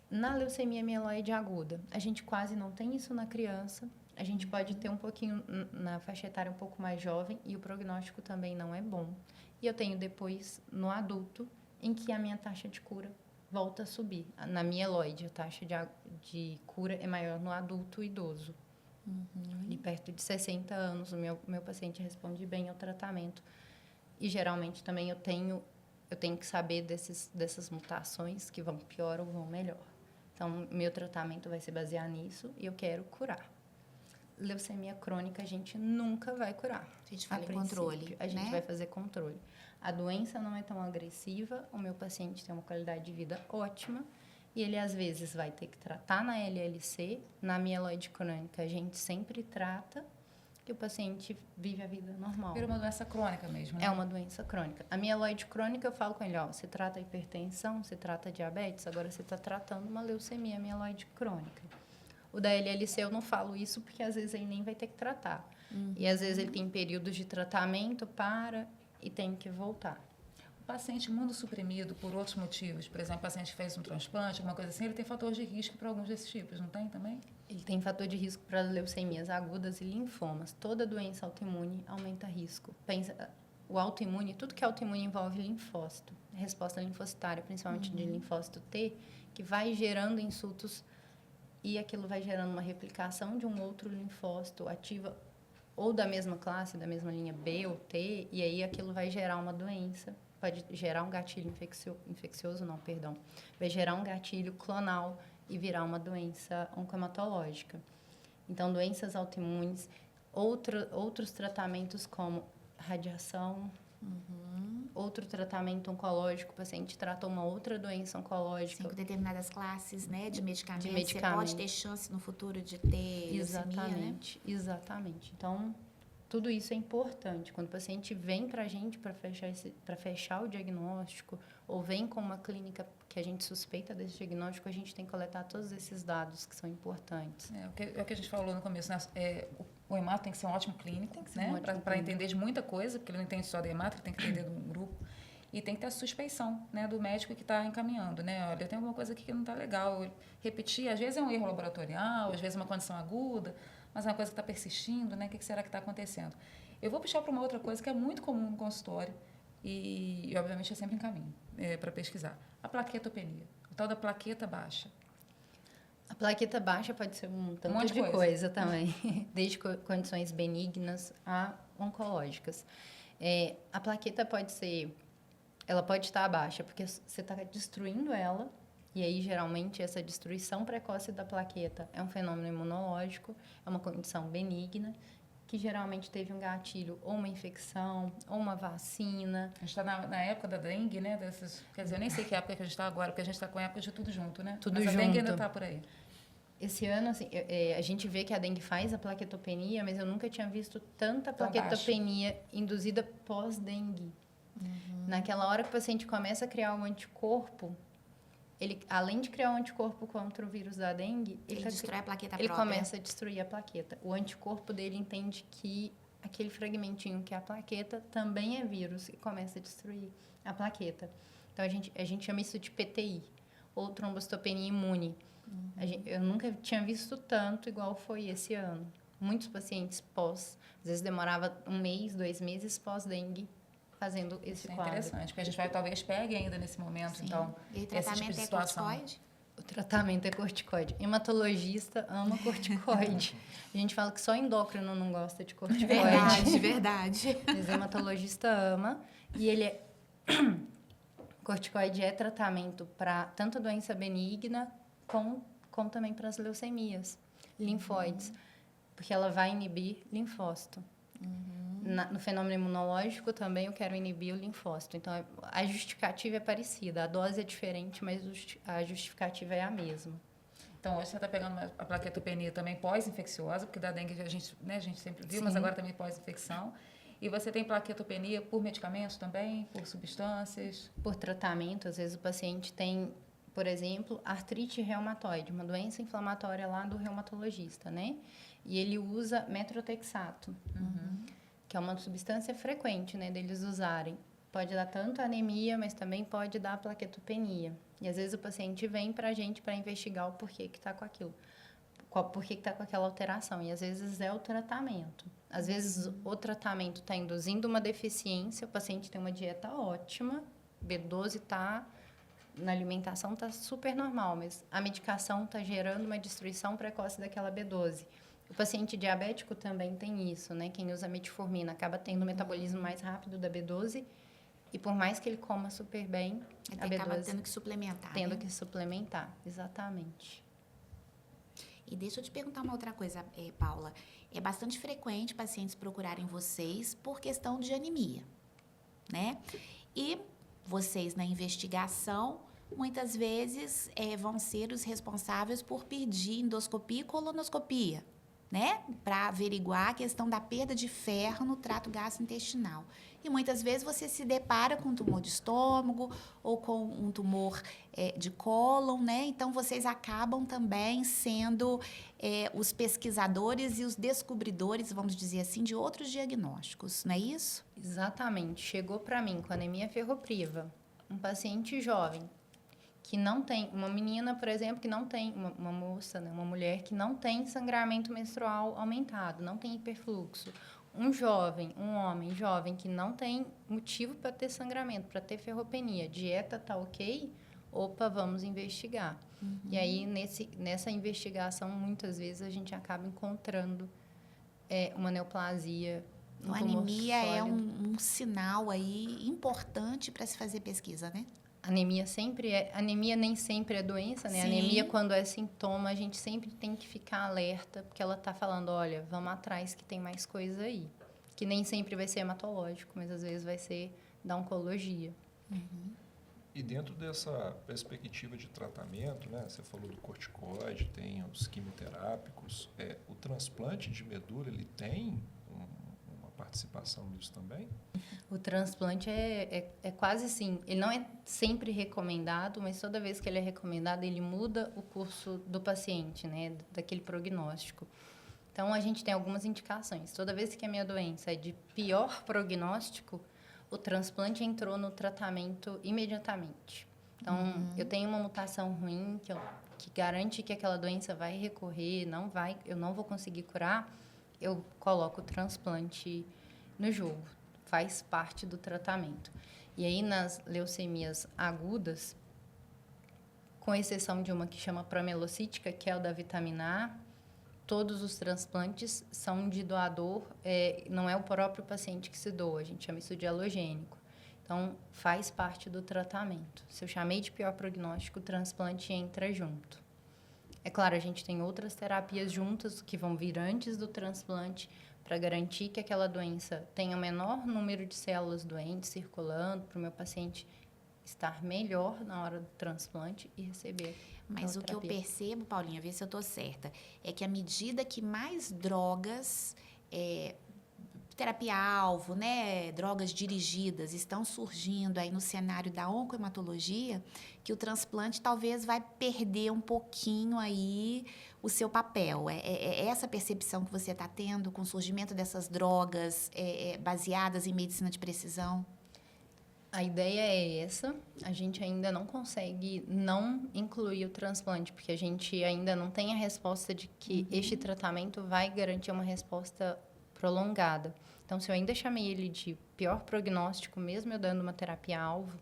Na leucemia mieloide aguda, a gente quase não tem isso na criança. A gente pode ter um pouquinho na faixa etária um pouco mais jovem e o prognóstico também não é bom. E eu tenho depois no adulto, em que a minha taxa de cura volta a subir. Na mieloide, a taxa de cura é maior no adulto idoso. Ali perto de 60 anos, o meu paciente responde bem ao tratamento. E geralmente também eu tenho que saber dessas mutações que vão pior ou vão melhor. Então, meu tratamento vai se basear nisso e eu quero curar. Leucemia crônica a gente nunca vai curar. A gente fala em controle, A gente né? vai fazer controle. A doença não é tão agressiva, o meu paciente tem uma qualidade de vida ótima e ele às vezes vai ter que tratar na LLC, na mieloide crônica a gente sempre trata, que o paciente vive a vida normal. Vira uma doença crônica mesmo, né? É uma doença crônica. A mieloide crônica, eu falo com ele, ó, você trata hipertensão, você trata diabetes, agora você está tratando uma leucemia mieloide crônica. O da LLC eu não falo isso porque às vezes ele nem vai ter que tratar. E às vezes ele tem períodos de tratamento e tem que voltar. O paciente imunossuprimido por outros motivos, por exemplo, o paciente que fez um transplante, alguma coisa assim, ele tem fator de risco para alguns desses tipos, não tem também? Ele tem fator de risco para leucemias agudas e linfomas. Toda doença autoimune aumenta risco. Pensa, o autoimune, tudo que é autoimune envolve linfócito, resposta linfocitária, principalmente de linfócito T, que vai gerando insultos e aquilo vai gerando uma replicação de um outro linfócito ativa ou da mesma classe, da mesma linha B ou T, e aí aquilo vai gerar uma doença, pode gerar um gatilho vai gerar um gatilho clonal e virar uma doença oncohematológica. Então, doenças autoimunes, outros tratamentos como radiação, outro tratamento oncológico, o paciente trata uma outra doença oncológica. Sim, com determinadas classes, né, de medicamentos. Você medicamento. pode ter chance no futuro de ter leucemia, né? Exatamente. Então, tudo isso é importante. Quando o paciente vem para a gente para fechar o diagnóstico, ou vem com uma clínica que a gente suspeita desse diagnóstico, a gente tem que coletar todos esses dados que são importantes. É o que a gente falou no começo, né? O hemato tem que ser um ótimo clínico, né? Para entender de muita coisa, porque ele não entende só do hemato, ele tem que entender do grupo. E tem que ter a suspeição, né, do médico que está encaminhando, né? Olha, tem alguma coisa aqui que não está legal. Eu repetir, às vezes é um erro laboratorial, às vezes é uma condição aguda, mas é uma coisa que está persistindo, né? O que será que está acontecendo? Eu vou puxar para uma outra coisa que é muito comum no consultório e obviamente, eu sempre encaminho para pesquisar. A plaquetopenia, o tal da plaqueta baixa. A plaqueta baixa pode ser um tanto de coisa também, desde condições benignas a oncológicas. A plaqueta ela pode estar baixa porque você está destruindo ela, e aí geralmente essa destruição precoce da plaqueta é um fenômeno imunológico, é uma condição benigna, que geralmente teve um gatilho, ou uma infecção, ou uma vacina. A gente está na época da dengue, né? Quer dizer, eu nem sei que época que a gente está agora, porque a gente está com a época de tudo junto, né? Tudo mas junto. A dengue ainda está por aí. Esse ano, assim, a gente vê que a dengue faz a plaquetopenia, mas eu nunca tinha visto tanta plaquetopenia induzida pós-dengue. Naquela hora que o paciente começa a criar um anticorpo, ele, além de criar um anticorpo contra o vírus da dengue, ele destrói a plaqueta própria. própria. Começa a destruir a plaqueta. O anticorpo dele entende que aquele fragmentinho que é a plaqueta também é vírus e começa a destruir a plaqueta. Então, a gente chama isso de PTI, ou trombocitopenia imune. Eu nunca tinha visto tanto igual foi esse ano. Muitos pacientes às vezes demorava 1 mês, 2 meses pós-dengue, fazendo esse quadro. É interessante, porque a gente talvez pegue ainda nesse momento, Sim. então, e o tratamento esse tipo de situação. corticoide? O tratamento é corticoide. Hematologista ama corticoide. A gente fala que só endócrino não gosta de corticoide. Verdade. Mas o hematologista ama. E ele corticoide é tratamento para tanto doença benigna como também para as leucemias linfóides. Porque ela vai inibir linfócito. No fenômeno imunológico também eu quero inibir o linfócito. Então, a justificativa é parecida. A dose é diferente, mas a justificativa é a mesma. Então, hoje você está pegando a plaquetopenia também pós-infecciosa, porque da dengue a gente sempre viu, mas agora também pós-infecção. E você tem plaquetopenia por medicamentos também, por substâncias? Por tratamento, às vezes o paciente tem, por exemplo, artrite reumatoide, uma doença inflamatória lá do reumatologista, né? E ele usa metrotexato, que é uma substância frequente, né, deles usarem. Pode dar tanto anemia, mas também pode dar plaquetopenia. E às vezes o paciente vem para a gente para investigar o porquê que está com aquilo, porquê que está com aquela alteração. E às vezes é o tratamento. Às vezes o tratamento está induzindo uma deficiência, o paciente tem uma dieta ótima, B12 está na alimentação, está super normal, mas a medicação está gerando uma destruição precoce daquela B12. O paciente diabético também tem isso, né? Quem usa metformina acaba tendo um metabolismo mais rápido da B12 e por mais que ele coma super bem, a B12 acaba tendo que suplementar. Tendo que suplementar, exatamente. E deixa eu te perguntar uma outra coisa, Paula. É bastante frequente pacientes procurarem vocês por questão de anemia, né? E vocês, na investigação, muitas vezes vão ser os responsáveis por pedir endoscopia e colonoscopia. né? Para averiguar a questão da perda de ferro no trato gastrointestinal. E muitas vezes você se depara com um tumor de estômago ou com um tumor de cólon, né? Então, vocês acabam também sendo os pesquisadores e os descobridores, vamos dizer assim, de outros diagnósticos, não é isso? Exatamente. Chegou para mim com anemia ferropriva, um paciente jovem que não tem, uma menina, por exemplo, que não tem, uma moça, né, uma mulher que não tem sangramento menstrual aumentado, não tem hiperfluxo. Um jovem, um homem jovem que não tem motivo para ter sangramento, para ter ferropenia, dieta tá ok, opa, vamos investigar. E aí, nessa investigação, muitas vezes a gente acaba encontrando uma neoplasia, Então, a anemia é um sinal aí importante para se fazer pesquisa, né? Anemia nem sempre é doença, né? Sim. Anemia, quando é sintoma, a gente sempre tem que ficar alerta, porque ela está falando, olha, vamos atrás que tem mais coisa aí. Que nem sempre vai ser hematológico, mas às vezes vai ser da oncologia. E dentro dessa perspectiva de tratamento, né, você falou do corticoide, tem os quimioterápicos, o transplante de medula, ele tem uma participação nisso também? O transplante é quase assim, ele não é sempre recomendado, mas toda vez que ele é recomendado, ele muda o curso do paciente, né, daquele prognóstico. Então, a gente tem algumas indicações. Toda vez que a minha doença é de pior prognóstico, o transplante entrou no tratamento imediatamente. Então, eu tenho uma mutação ruim que garante que aquela doença vai recorrer, eu não vou conseguir curar, eu coloco o transplante no jogo. Faz parte do tratamento. E aí, nas leucemias agudas, com exceção de uma que chama pramelocítica, que é o da vitamina A, todos os transplantes são de doador, não é o próprio paciente que se doa, a gente chama isso de alogênico. Então, faz parte do tratamento. Se eu chamei de pior prognóstico, o transplante entra junto. É claro, a gente tem outras terapias juntas que vão vir antes do transplante para garantir que aquela doença tenha o menor número de células doentes circulando, para o meu paciente estar melhor na hora do transplante e receber. Mas o que eu percebo, Paulinha, vê se eu estou certa, é que à medida que mais drogas, terapia-alvo, né, drogas dirigidas estão surgindo aí no cenário da oncohematologia, que o transplante talvez vai perder um pouquinho aí o seu papel. É essa percepção que você está tendo com o surgimento dessas drogas baseadas em medicina de precisão? A ideia é essa. A gente ainda não consegue não incluir o transplante, porque a gente ainda não tem a resposta de que este tratamento vai garantir uma resposta prolongada. Então, se eu ainda chamei ele de pior prognóstico, mesmo eu dando uma terapia-alvo,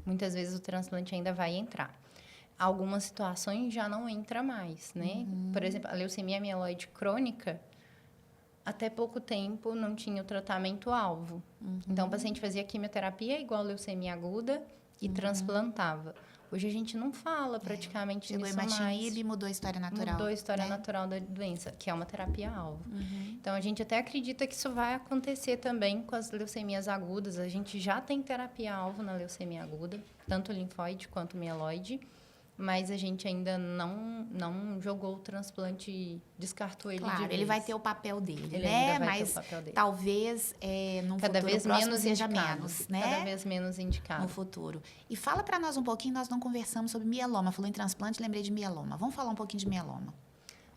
muitas vezes o transplante ainda vai entrar. Algumas situações já não entra mais, né? Por exemplo, a leucemia mieloide crônica, até pouco tempo não tinha o tratamento-alvo. Então, o paciente fazia quimioterapia igual a leucemia aguda e transplantava. Hoje a gente não fala praticamente nisso mais. Chegou imatinib e mudou a história natural. Mudou a história natural da doença, que é uma terapia-alvo. Então, a gente até acredita que isso vai acontecer também com as leucemias agudas. A gente já tem terapia-alvo na leucemia aguda, tanto linfóide quanto mieloide, mas a gente ainda não jogou o transplante, descartou ele de vez. Ele vai ter o papel dele, ele né? Ainda vai mas ter o papel dele. talvez num cada futuro vez próximo menos seja indicado, menos, né? Cada vez menos indicado. No futuro. E fala para nós um pouquinho, nós não conversamos sobre mieloma. Falou em transplante, lembrei de mieloma. Vamos falar um pouquinho de mieloma.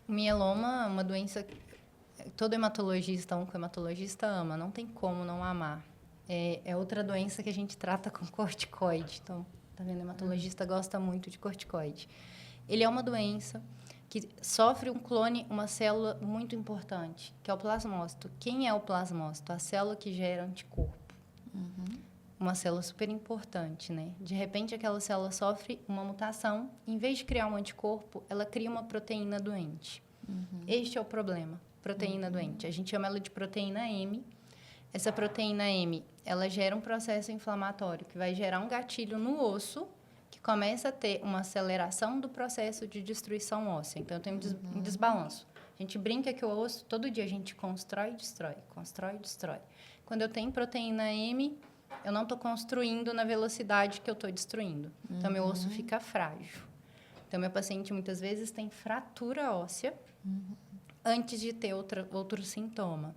O mieloma é uma doença que todo hematologista, oncohematologista ama, não tem como não amar. É outra doença que a gente trata com corticoide. Então, tá vendo? O hematologista gosta muito de corticoide. Ele é uma doença que sofre um clone, uma célula muito importante, que é o plasmócito. Quem é o plasmócito? A célula que gera anticorpo. Uma célula super importante, né? De repente, aquela célula sofre uma mutação. Em vez de criar um anticorpo, ela cria uma proteína doente. Este é o problema, proteína doente. A gente chama ela de proteína M. Essa proteína M, ela gera um processo inflamatório que vai gerar um gatilho no osso, que começa a ter uma aceleração do processo de destruição óssea. Então, eu tenho um desbalanço. A gente brinca que o osso, todo dia, a gente constrói e destrói, constrói e destrói. Quando eu tenho proteína M, eu não estou construindo na velocidade que eu estou destruindo. Então, meu osso fica frágil. Então, meu paciente, muitas vezes, tem fratura óssea antes de ter outro sintoma.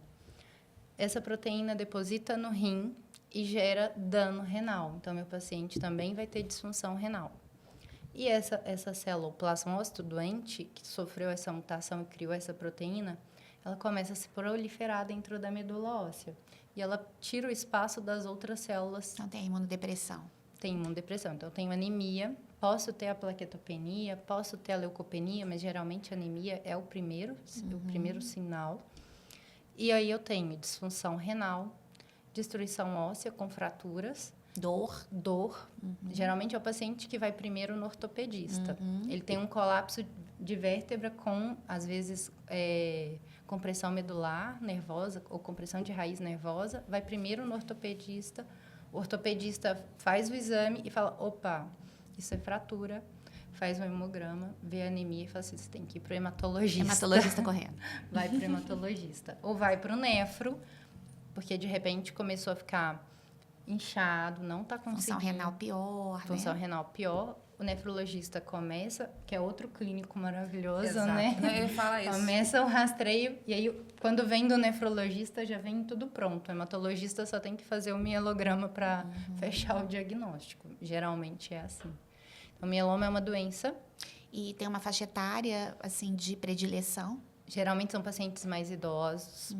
Essa proteína deposita no rim e gera dano renal. Então, meu paciente também vai ter disfunção renal. E essa célula, o plasmócito doente, que sofreu essa mutação e criou essa proteína, ela começa a se proliferar dentro da medula óssea. E ela tira o espaço das outras células. Então, tem imunodepressão. Tem imunodepressão. Então, eu tenho anemia, posso ter a plaquetopenia, posso ter a leucopenia, mas geralmente a anemia é o primeiro sinal. E aí eu tenho disfunção renal, destruição óssea com fraturas, dor. Geralmente é o paciente que vai primeiro no ortopedista. Ele tem um colapso de vértebra com, às vezes, compressão medular nervosa ou compressão de raiz nervosa, vai primeiro no ortopedista. O ortopedista faz o exame e fala, opa, isso é fratura. Faz um hemograma, vê a anemia e fala assim, você tem que ir para o hematologista. Hematologista correndo. Vai para o hematologista. Ou vai para o nefro, porque de repente começou a ficar inchado, não está conseguindo. Função renal pior, Função né? renal pior. O nefrologista começa, que é outro clínico maravilhoso, Exato. né? Eu ia falar isso. Começa o rastreio e aí, quando vem do nefrologista, já vem tudo pronto. O hematologista só tem que fazer o mielograma para fechar o diagnóstico. Geralmente é assim. O mieloma é uma doença. E tem uma faixa etária, assim, de predileção. Geralmente são pacientes mais idosos.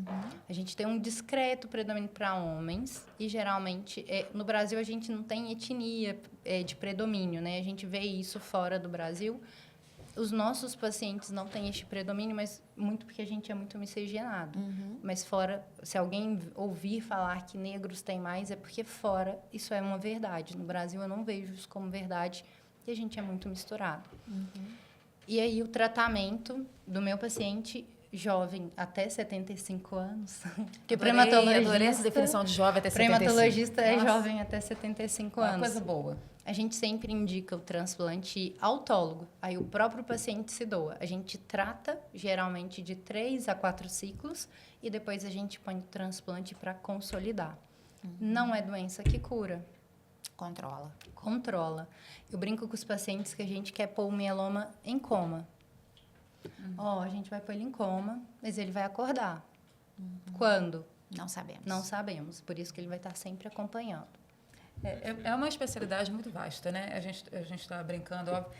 A gente tem um discreto predomínio para homens. E geralmente, no Brasil, a gente não tem etnia de predomínio, né? A gente vê isso fora do Brasil. Os nossos pacientes não têm este predomínio, mas muito porque a gente é muito miscigenado. Mas fora, se alguém ouvir falar que negros têm mais, é porque fora isso é uma verdade. No Brasil, eu não vejo isso como verdade. E a gente é muito misturado. E aí, o tratamento do meu paciente jovem até 75 anos. Porque Adorei essa definição de jovem até 75. Prematologista é Nossa, jovem até 75 uma anos. coisa boa. A gente sempre indica o transplante autólogo. Aí o próprio paciente se doa. A gente trata, geralmente, de 3 a 4 ciclos e depois a gente põe o transplante para consolidar. Não é doença que cura. Controla. Eu brinco com os pacientes que a gente quer pôr o mieloma em coma. A gente vai pôr ele em coma, mas ele vai acordar. Quando? Não sabemos. Não sabemos. Por isso que ele vai estar sempre acompanhando. É uma especialidade muito vasta, né? A gente está brincando, óbvio.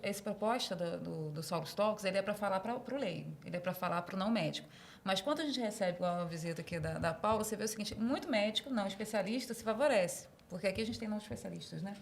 Essa proposta do Solos Talks, ele é para falar para o leigo, ele é para falar para o não médico. Mas quando a gente recebe a visita aqui da Paula, você vê o seguinte, muito médico, não especialista, se favorece. Porque aqui a gente tem não especialistas, né?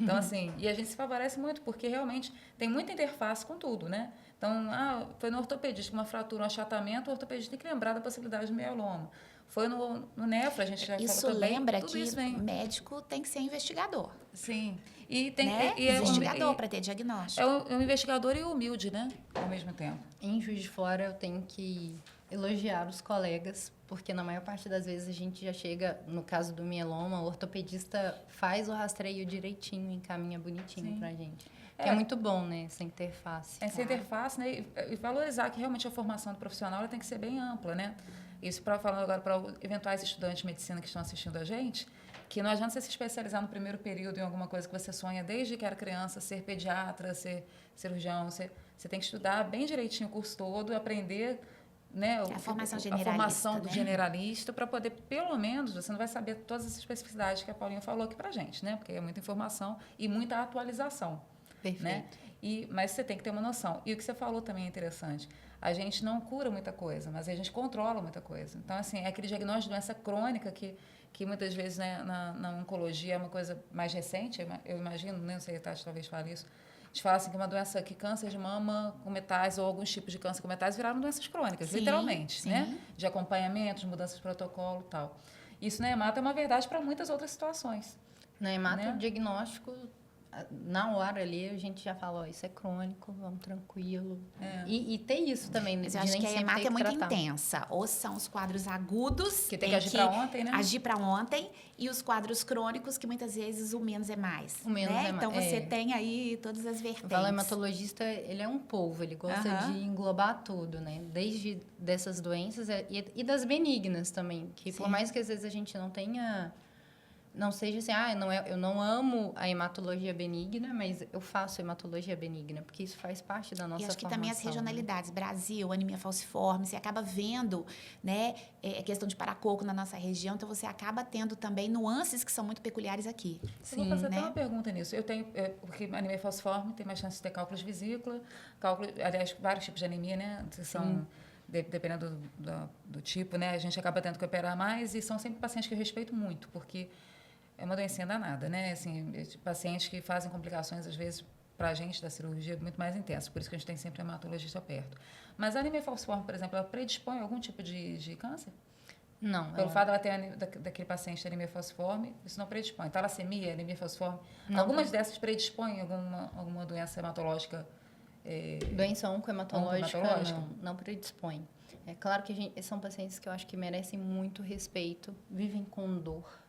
Então, assim, e a gente se favorece muito, porque realmente tem muita interface com tudo, né? Então, foi no ortopedista, uma fratura, um achatamento, o ortopedista tem que lembrar da possibilidade de mieloma. Foi no nefro, a gente já Isso falou também. lembra tudo que isso vem. médico tem que ser investigador. Sim. E tem Né? e é Investigador para ter diagnóstico. é um investigador e humilde, né? Ao mesmo tempo. Em Juiz de Fora, eu tenho que elogiar os colegas, porque na maior parte das vezes a gente já chega, no caso do mieloma, o ortopedista faz o rastreio direitinho, encaminha bonitinho pra gente. Que é muito bom, né? Essa interface. Essa interface, né? E valorizar que realmente a formação do profissional ela tem que ser bem ampla, né? Isso falando agora para eventuais estudantes de medicina que estão assistindo a gente, que não adianta você se especializar no primeiro período em alguma coisa que você sonha desde que era criança, ser pediatra, ser cirurgião. Você tem que estudar bem direitinho o curso todo, aprender, né, A formação a generalista, formação do né? generalista para poder, pelo menos, você não vai saber todas as especificidades que a Paulinha falou aqui para a gente, né? Porque é muita informação e muita atualização. Perfeito. Né? Mas você tem que ter uma noção. E o que você falou também é interessante. A gente não cura muita coisa, mas a gente controla muita coisa. Então, assim, é aquele diagnóstico de doença crônica que muitas vezes, né, na oncologia é uma coisa mais recente, eu imagino, não sei, Tati talvez fale isso. A gente fala assim que uma doença, que câncer de mama com metais ou alguns tipos de câncer com metais viraram doenças crônicas, Sim, literalmente, sim. né? De acompanhamento, de mudanças de protocolo e tal. Isso na hemata é uma verdade para muitas outras situações. Na hemata, Né? o diagnóstico, na hora ali, a gente já fala, isso é crônico, vamos tranquilo. E tem isso também. Mas eu de acho nem que a sempre hemata ter é muito tratar. intensa. Ou são os quadros agudos, Que tem que agir para ontem, né? agir para ontem, e os quadros crônicos, que muitas vezes o menos é mais. O menos né? é mais, Então você é. tem aí todas as Eu vertentes. falo, o hematologista, ele é um polvo, ele gosta Aham. de englobar tudo, né? Desde dessas doenças e das benignas também, que Sim. por mais que às vezes a gente não tenha não seja assim, eu não amo a hematologia benigna, mas eu faço hematologia benigna, porque isso faz parte da nossa E acho que formação, também as né? regionalidades, Brasil, anemia falciforme, você acaba vendo, né, questão de paracoco na nossa região, então você acaba tendo também nuances que são muito peculiares aqui. Eu vou fazer até né? uma pergunta nisso. Eu tenho, porque anemia falciforme tem mais chance de ter cálculos de vesícula, aliás, vários tipos de anemia, né? São, dependendo do tipo, né? A gente acaba tendo que operar mais e são sempre pacientes que eu respeito muito, porque é uma doença danada, né? Assim, pacientes que fazem complicações, às vezes, para a gente da cirurgia muito mais intensa. Por isso que a gente tem sempre hematologista perto. Mas a anemia falciforme, por exemplo, ela predispõe a algum tipo de câncer? Não. Pelo fato dela ter daquele paciente ter anemia falciforme, isso não predispõe. Talassemia, anemia falciforme, Não. algumas dessas predispõem a alguma doença hematológica? Doença oncohematológica, oncohematológica? não predispõe. É claro que são pacientes que eu acho que merecem muito respeito, vivem com dor,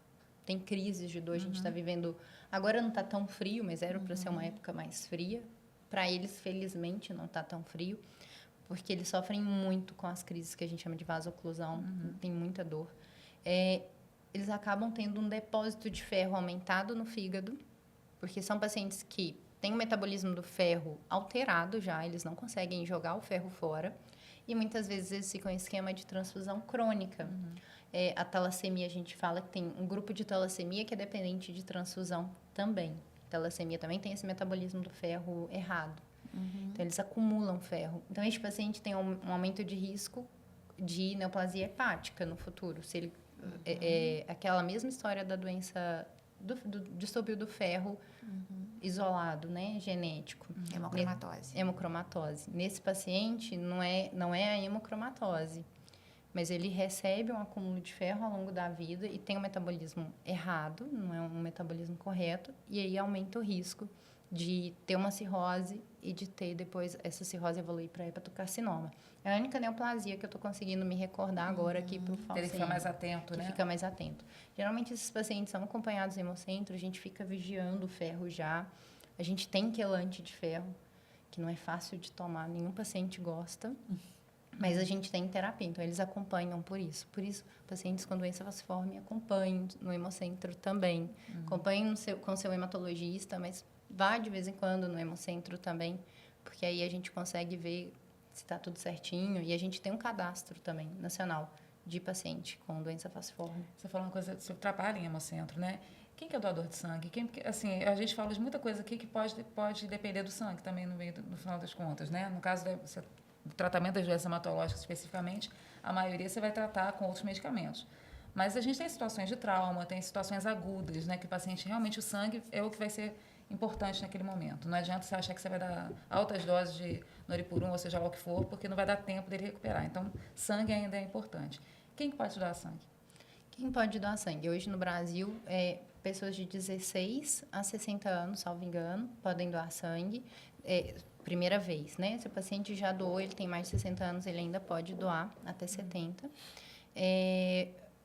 tem crises de dor, a gente está vivendo... Agora não está tão frio, mas era para ser uma época mais fria. Para eles, felizmente, não está tão frio, porque eles sofrem muito com as crises que a gente chama de vasoclusão, tem muita dor. Eles acabam tendo um depósito de ferro aumentado no fígado, porque são pacientes que têm o metabolismo do ferro alterado já, eles não conseguem jogar o ferro fora, e muitas vezes eles ficam em esquema de transfusão crônica. A talassemia, a gente fala que tem um grupo de talassemia que é dependente de transfusão também. Talassemia também tem esse metabolismo do ferro errado. Então, eles acumulam ferro. Então, esse paciente tem um aumento de risco de neoplasia hepática no futuro. Se ele, aquela mesma história da doença do distúrbio do ferro isolado, né, genético. Hemocromatose. Hemocromatose. Nesse paciente, não é a hemocromatose, mas ele recebe um acúmulo de ferro ao longo da vida e tem um metabolismo errado, não é um metabolismo correto, e aí aumenta o risco de ter uma cirrose e de ter depois essa cirrose evoluir para hepatocarcinoma. É a única neoplasia que eu estou conseguindo me recordar agora aqui para o falciane. Ele fica mais atento, né? Fica mais atento. Geralmente esses pacientes são acompanhados em hemocentro, a gente fica vigiando o ferro já. A gente tem quelante de ferro, que não é fácil de tomar, nenhum paciente gosta. Mas a gente tem terapia, então eles acompanham por isso. Por isso, pacientes com doença falciforme acompanham no hemocentro também. Acompanhem com seu hematologista, mas vá de vez em quando no hemocentro também, porque aí a gente consegue ver se está tudo certinho. E a gente tem um cadastro também, nacional, de paciente com doença falciforme. Você falou uma coisa, você trabalha em hemocentro, né? Quem que é o doador de sangue? Assim, a gente fala de muita coisa aqui que pode depender do sangue também no final das contas, né? No caso do tratamento das doenças hematológicas especificamente, a maioria você vai tratar com outros medicamentos. Mas a gente tem situações de trauma, tem situações agudas, né? Que o paciente, realmente, o sangue é o que vai ser importante naquele momento. Não adianta você achar que você vai dar altas doses de Noripurum, ou seja lá o que for, porque não vai dar tempo dele recuperar. Então, sangue ainda é importante. Quem que pode doar sangue? Quem pode doar sangue? Hoje, no Brasil, pessoas de 16 a 60 anos, salvo engano, podem doar sangue. Primeira vez, né? Se o paciente já doou, ele tem mais de 60 anos, ele ainda pode doar até 70.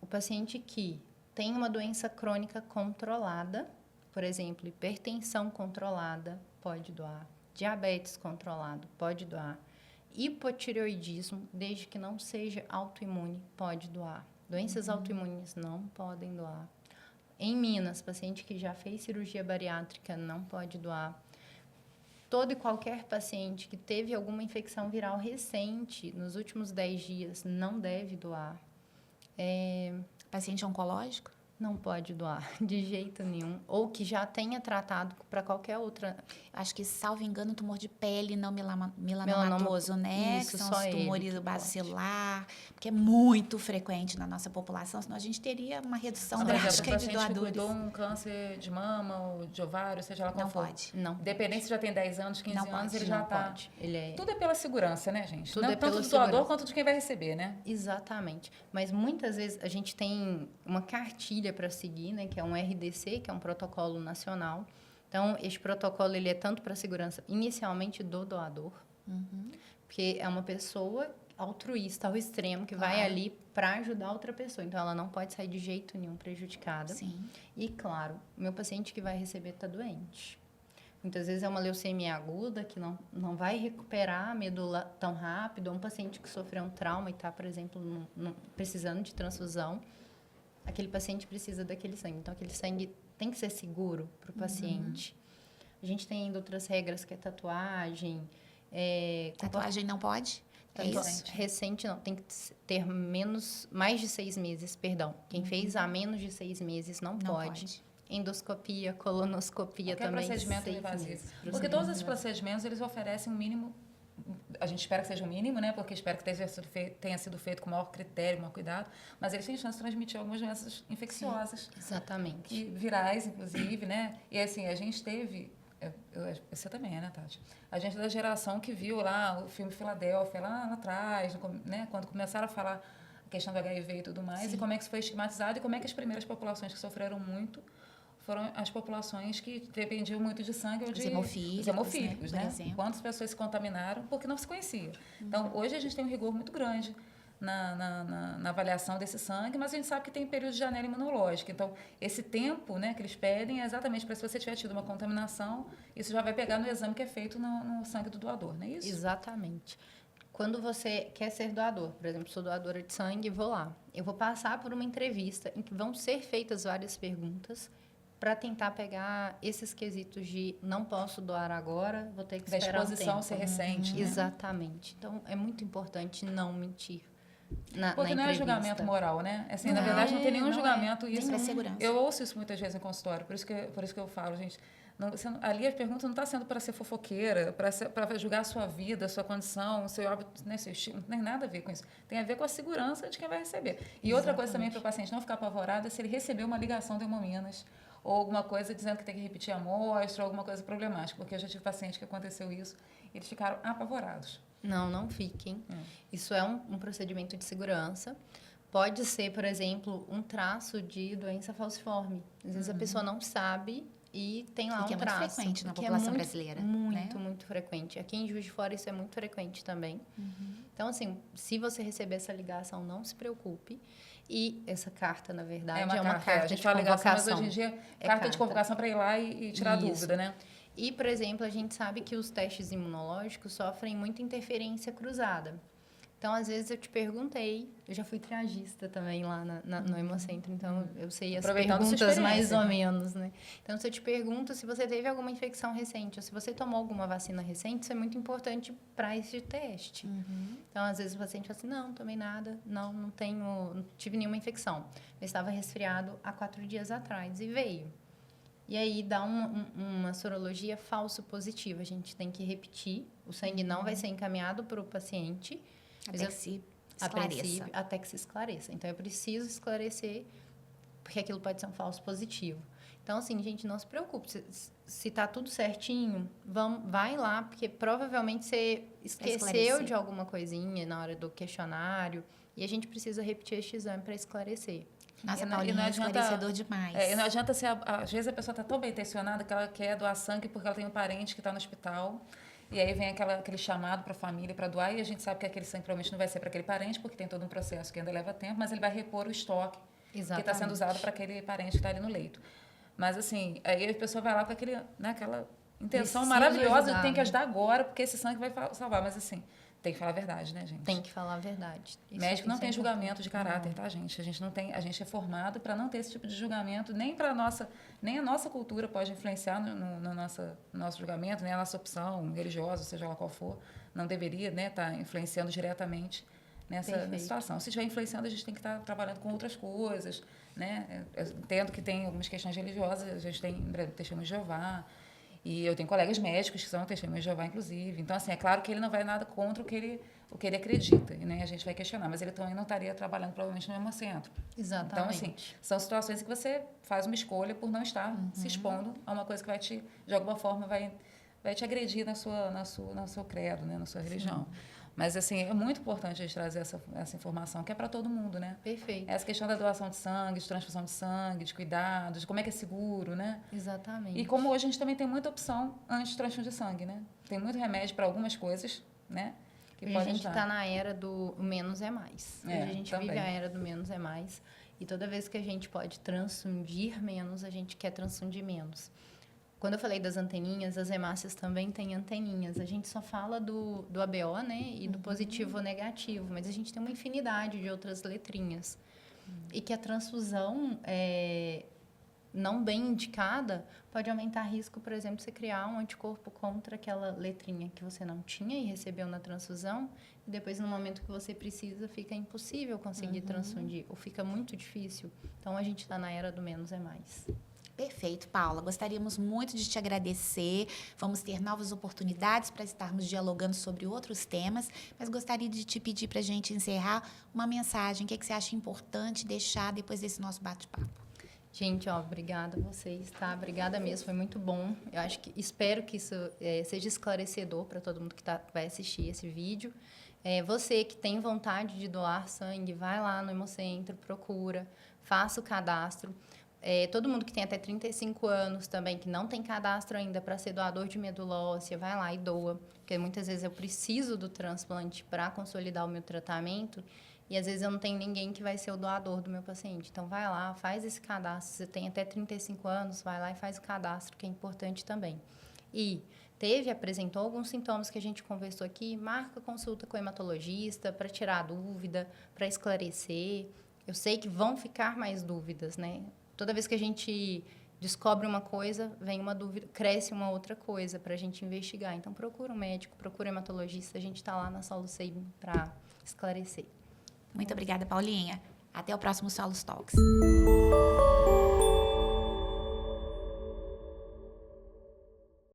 O paciente que tem uma doença crônica controlada, por exemplo, hipertensão controlada, pode doar. Diabetes controlado, pode doar. Hipotireoidismo, desde que não seja autoimune, pode doar. Doenças autoimunes não podem doar. Em Minas, paciente que já fez cirurgia bariátrica não pode doar. Todo e qualquer paciente que teve alguma infecção viral recente nos últimos 10 dias não deve doar. Paciente oncológico? Não pode doar, de jeito nenhum. Ou que já tenha tratado para qualquer outra... Acho que, salvo engano, tumor de pele não melanomatoso, né? Isso, que são só os tumores ele do bacilar, que é muito frequente na nossa população, senão a gente teria uma redução drástica de doadores. Se cuidou um câncer de mama ou de ovário, seja lá qual Não for. pode. Não. Independente se já tem 10 anos, 15 Não anos, pode, ele já está... Tudo é pela segurança, né, gente? Tudo Não é tanto pela do doador segurança. quanto de quem vai receber, né? Exatamente. Mas muitas vezes a gente tem uma cartilha para seguir, né, que é um RDC, que é um protocolo nacional. Então, este protocolo ele é tanto para a segurança inicialmente do doador, porque é uma pessoa altruísta ao extremo que vai ali para ajudar outra pessoa. Então, ela não pode sair de jeito nenhum prejudicada. Sim. E, claro, o meu paciente que vai receber está doente. Muitas vezes é uma leucemia aguda que não vai recuperar a medula tão rápido. Ou um paciente que sofreu um trauma e está, por exemplo, precisando de transfusão. aquele paciente precisa daquele sangue. Então, aquele sangue tem que ser seguro para o paciente. A gente tem ainda outras regras, que é tatuagem. Tatuagem não pode? É isso? Recente não, tem que ter mais de 6 meses, perdão. Quem fez há menos de 6 meses não pode. Endoscopia, colonoscopia Qualquer também. procedimento invasivo. meses. Porque todos esses procedimentos, eles oferecem um mínimo, a gente espera que seja um mínimo, né? Porque espera que tenha sido feito com o maior critério, maior cuidado, mas eles têm chance de transmitir algumas doenças infecciosas. Sim, exatamente. E virais, inclusive, né? E assim, a gente teve... Você também é, né, Tati? A gente é da geração que viu lá o filme Filadélfia, lá atrás, né? Quando começaram a falar a questão do HIV e tudo mais, Sim. e como é que isso foi estigmatizado e como é que as primeiras populações que sofreram muito foram as populações que dependiam muito de sangue ou de... Os hemofílicos, né? Por exemplo. Quantas pessoas se contaminaram porque não se conhecia. Então, hoje a gente tem um rigor muito grande na avaliação desse sangue, mas a gente sabe que tem período de janela imunológica. Então, esse tempo, né, que eles pedem é exatamente para, se você tiver tido uma contaminação, isso já vai pegar no exame que é feito no sangue do doador, não é isso? Exatamente. Quando você quer ser doador, por exemplo, sou doadora de sangue, vou lá. Eu vou passar por uma entrevista em que vão ser feitas várias perguntas para tentar pegar esses quesitos de não posso doar agora, vou ter que esperar da exposição um tempo. ser recente. Né? Exatamente. Então, é muito importante não mentir. Porque não é julgamento moral, né? Assim, na verdade, não tem nenhum julgamento. Isso é segurança. Eu ouço isso muitas vezes em consultório, por isso que eu falo, gente. Ali a pergunta não está sendo para ser fofoqueira, para julgar a sua vida, a sua condição, o seu hábito, né, seu estilo, não tem nada a ver com isso. Tem a ver com a segurança de quem vai receber. E outra coisa também para o paciente não ficar apavorado é se ele receber uma ligação do Hemominas ou alguma coisa dizendo que tem que repetir a amostra, ou alguma coisa problemática, porque eu já tive paciente que aconteceu isso, e eles ficaram apavorados. Não fiquem. Isso é um procedimento de segurança. Pode ser, por exemplo, um traço de doença falciforme. Às vezes a pessoa não sabe e tem lá um traço. Que é muito frequente na população brasileira. Muito frequente. Aqui em Juiz de Fora isso é muito frequente também. Então, assim, se você receber essa ligação, não se preocupe. E essa carta, na verdade, é uma carta a gente de fala convocação. Ligação, mas hoje em dia carta de convocação para ir lá e tirar dúvida, né? E, por exemplo, a gente sabe que os testes imunológicos sofrem muita interferência cruzada. Então, às vezes, eu te perguntei, eu já fui triagista também lá no Hemocentro, então eu sei as perguntas mais ou menos, né? Então, se eu te pergunto se você teve alguma infecção recente, ou se você tomou alguma vacina recente, isso é muito importante para esse teste. Então, às vezes, o paciente fala assim, não tomei nada, não tive nenhuma infecção. Eu estava resfriado há 4 dias atrás e veio. E aí dá uma sorologia falso positiva. A gente tem que repetir. O sangue não vai ser encaminhado para o paciente. Até que se esclareça. Então, é preciso esclarecer, porque aquilo pode ser um falso positivo. Então, assim, gente, não se preocupe. Se está tudo certinho, vai lá, porque provavelmente você esqueceu de alguma coisinha na hora do questionário. E a gente precisa repetir este exame para esclarecer. Nossa, Paulinha, é esclarecedor demais. E não adianta ser... Às vezes a pessoa está tão bem intencionada que ela quer doar sangue porque ela tem um parente que está no hospital. E aí vem aquele chamado para a família para doar. E a gente sabe que aquele sangue provavelmente não vai ser para aquele parente, porque tem todo um processo que ainda leva tempo, mas ele vai repor o estoque que está sendo usado para aquele parente que está ali no leito. Mas, assim, aí a pessoa vai lá com aquela intenção maravilhosa de tem que ajudar agora, porque esse sangue vai salvar. Mas, assim... Tem que falar a verdade, né, gente? Tem que falar a verdade. Médico não tem julgamento de caráter, tá, gente? A gente é formado para não ter esse tipo de julgamento, nem a nossa cultura pode influenciar no nosso julgamento, nem a nossa opção religiosa, seja lá qual for, não deveria, né, estar influenciando diretamente nessa situação. Se estiver influenciando, a gente tem que estar trabalhando com outras coisas, né? Eu entendo que tem algumas questões religiosas, a gente tem testemunho de Jeová. E eu tenho colegas médicos que são testemunhas de Jeová, inclusive. Então, assim, é claro que ele não vai nada contra o que ele acredita, e nem a gente vai questionar, mas ele também não estaria trabalhando provavelmente no Hemocentro. Exatamente. Então, assim, são situações que você faz uma escolha por não estar se expondo a uma coisa que vai te, de alguma forma, vai te agredir no seu credo, né, na sua religião. Mas, assim, é muito importante a gente trazer essa informação, que é para todo mundo, né? Perfeito. Essa questão da doação de sangue, de transfusão de sangue, de cuidados, de como é que é seguro, né? Exatamente. E como hoje a gente também tem muita opção antes de transfusão de sangue, né? Tem muito remédio para algumas coisas, né? Que a gente está na era do menos é mais. Hoje a gente vive a era do menos é mais. E toda vez que a gente pode transfundir menos, a gente quer transfundir menos. Quando eu falei das anteninhas, as hemácias também têm anteninhas. A gente só fala do ABO, né? E do positivo ou negativo. Mas a gente tem uma infinidade de outras letrinhas. E que a transfusão não bem indicada pode aumentar risco, por exemplo, de você criar um anticorpo contra aquela letrinha que você não tinha e recebeu na transfusão, e depois, no momento que você precisa, fica impossível conseguir transfundir, ou fica muito difícil. Então, a gente está na era do menos é mais. Perfeito, Paula. Gostaríamos muito de te agradecer. Vamos ter novas oportunidades para estarmos dialogando sobre outros temas, mas gostaria de te pedir para a gente encerrar uma mensagem. O que você acha importante deixar depois desse nosso bate-papo? Gente, obrigada a vocês, tá? Obrigada mesmo, foi muito bom. Eu espero que isso seja esclarecedor para todo mundo que vai assistir esse vídeo. Você que tem vontade de doar sangue, vai lá no Hemocentro, procura, faça o cadastro. Todo mundo que tem até 35 anos também, que não tem cadastro ainda para ser doador de medula óssea, vai lá e doa. Porque muitas vezes eu preciso do transplante para consolidar o meu tratamento e às vezes eu não tenho ninguém que vai ser o doador do meu paciente. Então, vai lá, faz esse cadastro. Você tem até 35 anos, vai lá e faz o cadastro, que é importante também. E apresentou alguns sintomas que a gente conversou aqui, marca consulta com o hematologista para tirar a dúvida, para esclarecer. Eu sei que vão ficar mais dúvidas, né? Toda vez que a gente descobre uma coisa, vem uma dúvida, cresce uma outra coisa para a gente investigar. Então, procura um médico, procura um hematologista. A gente está lá na Solos Sabin para esclarecer. Muito obrigada, Paulinha. Até o próximo Solos Talks.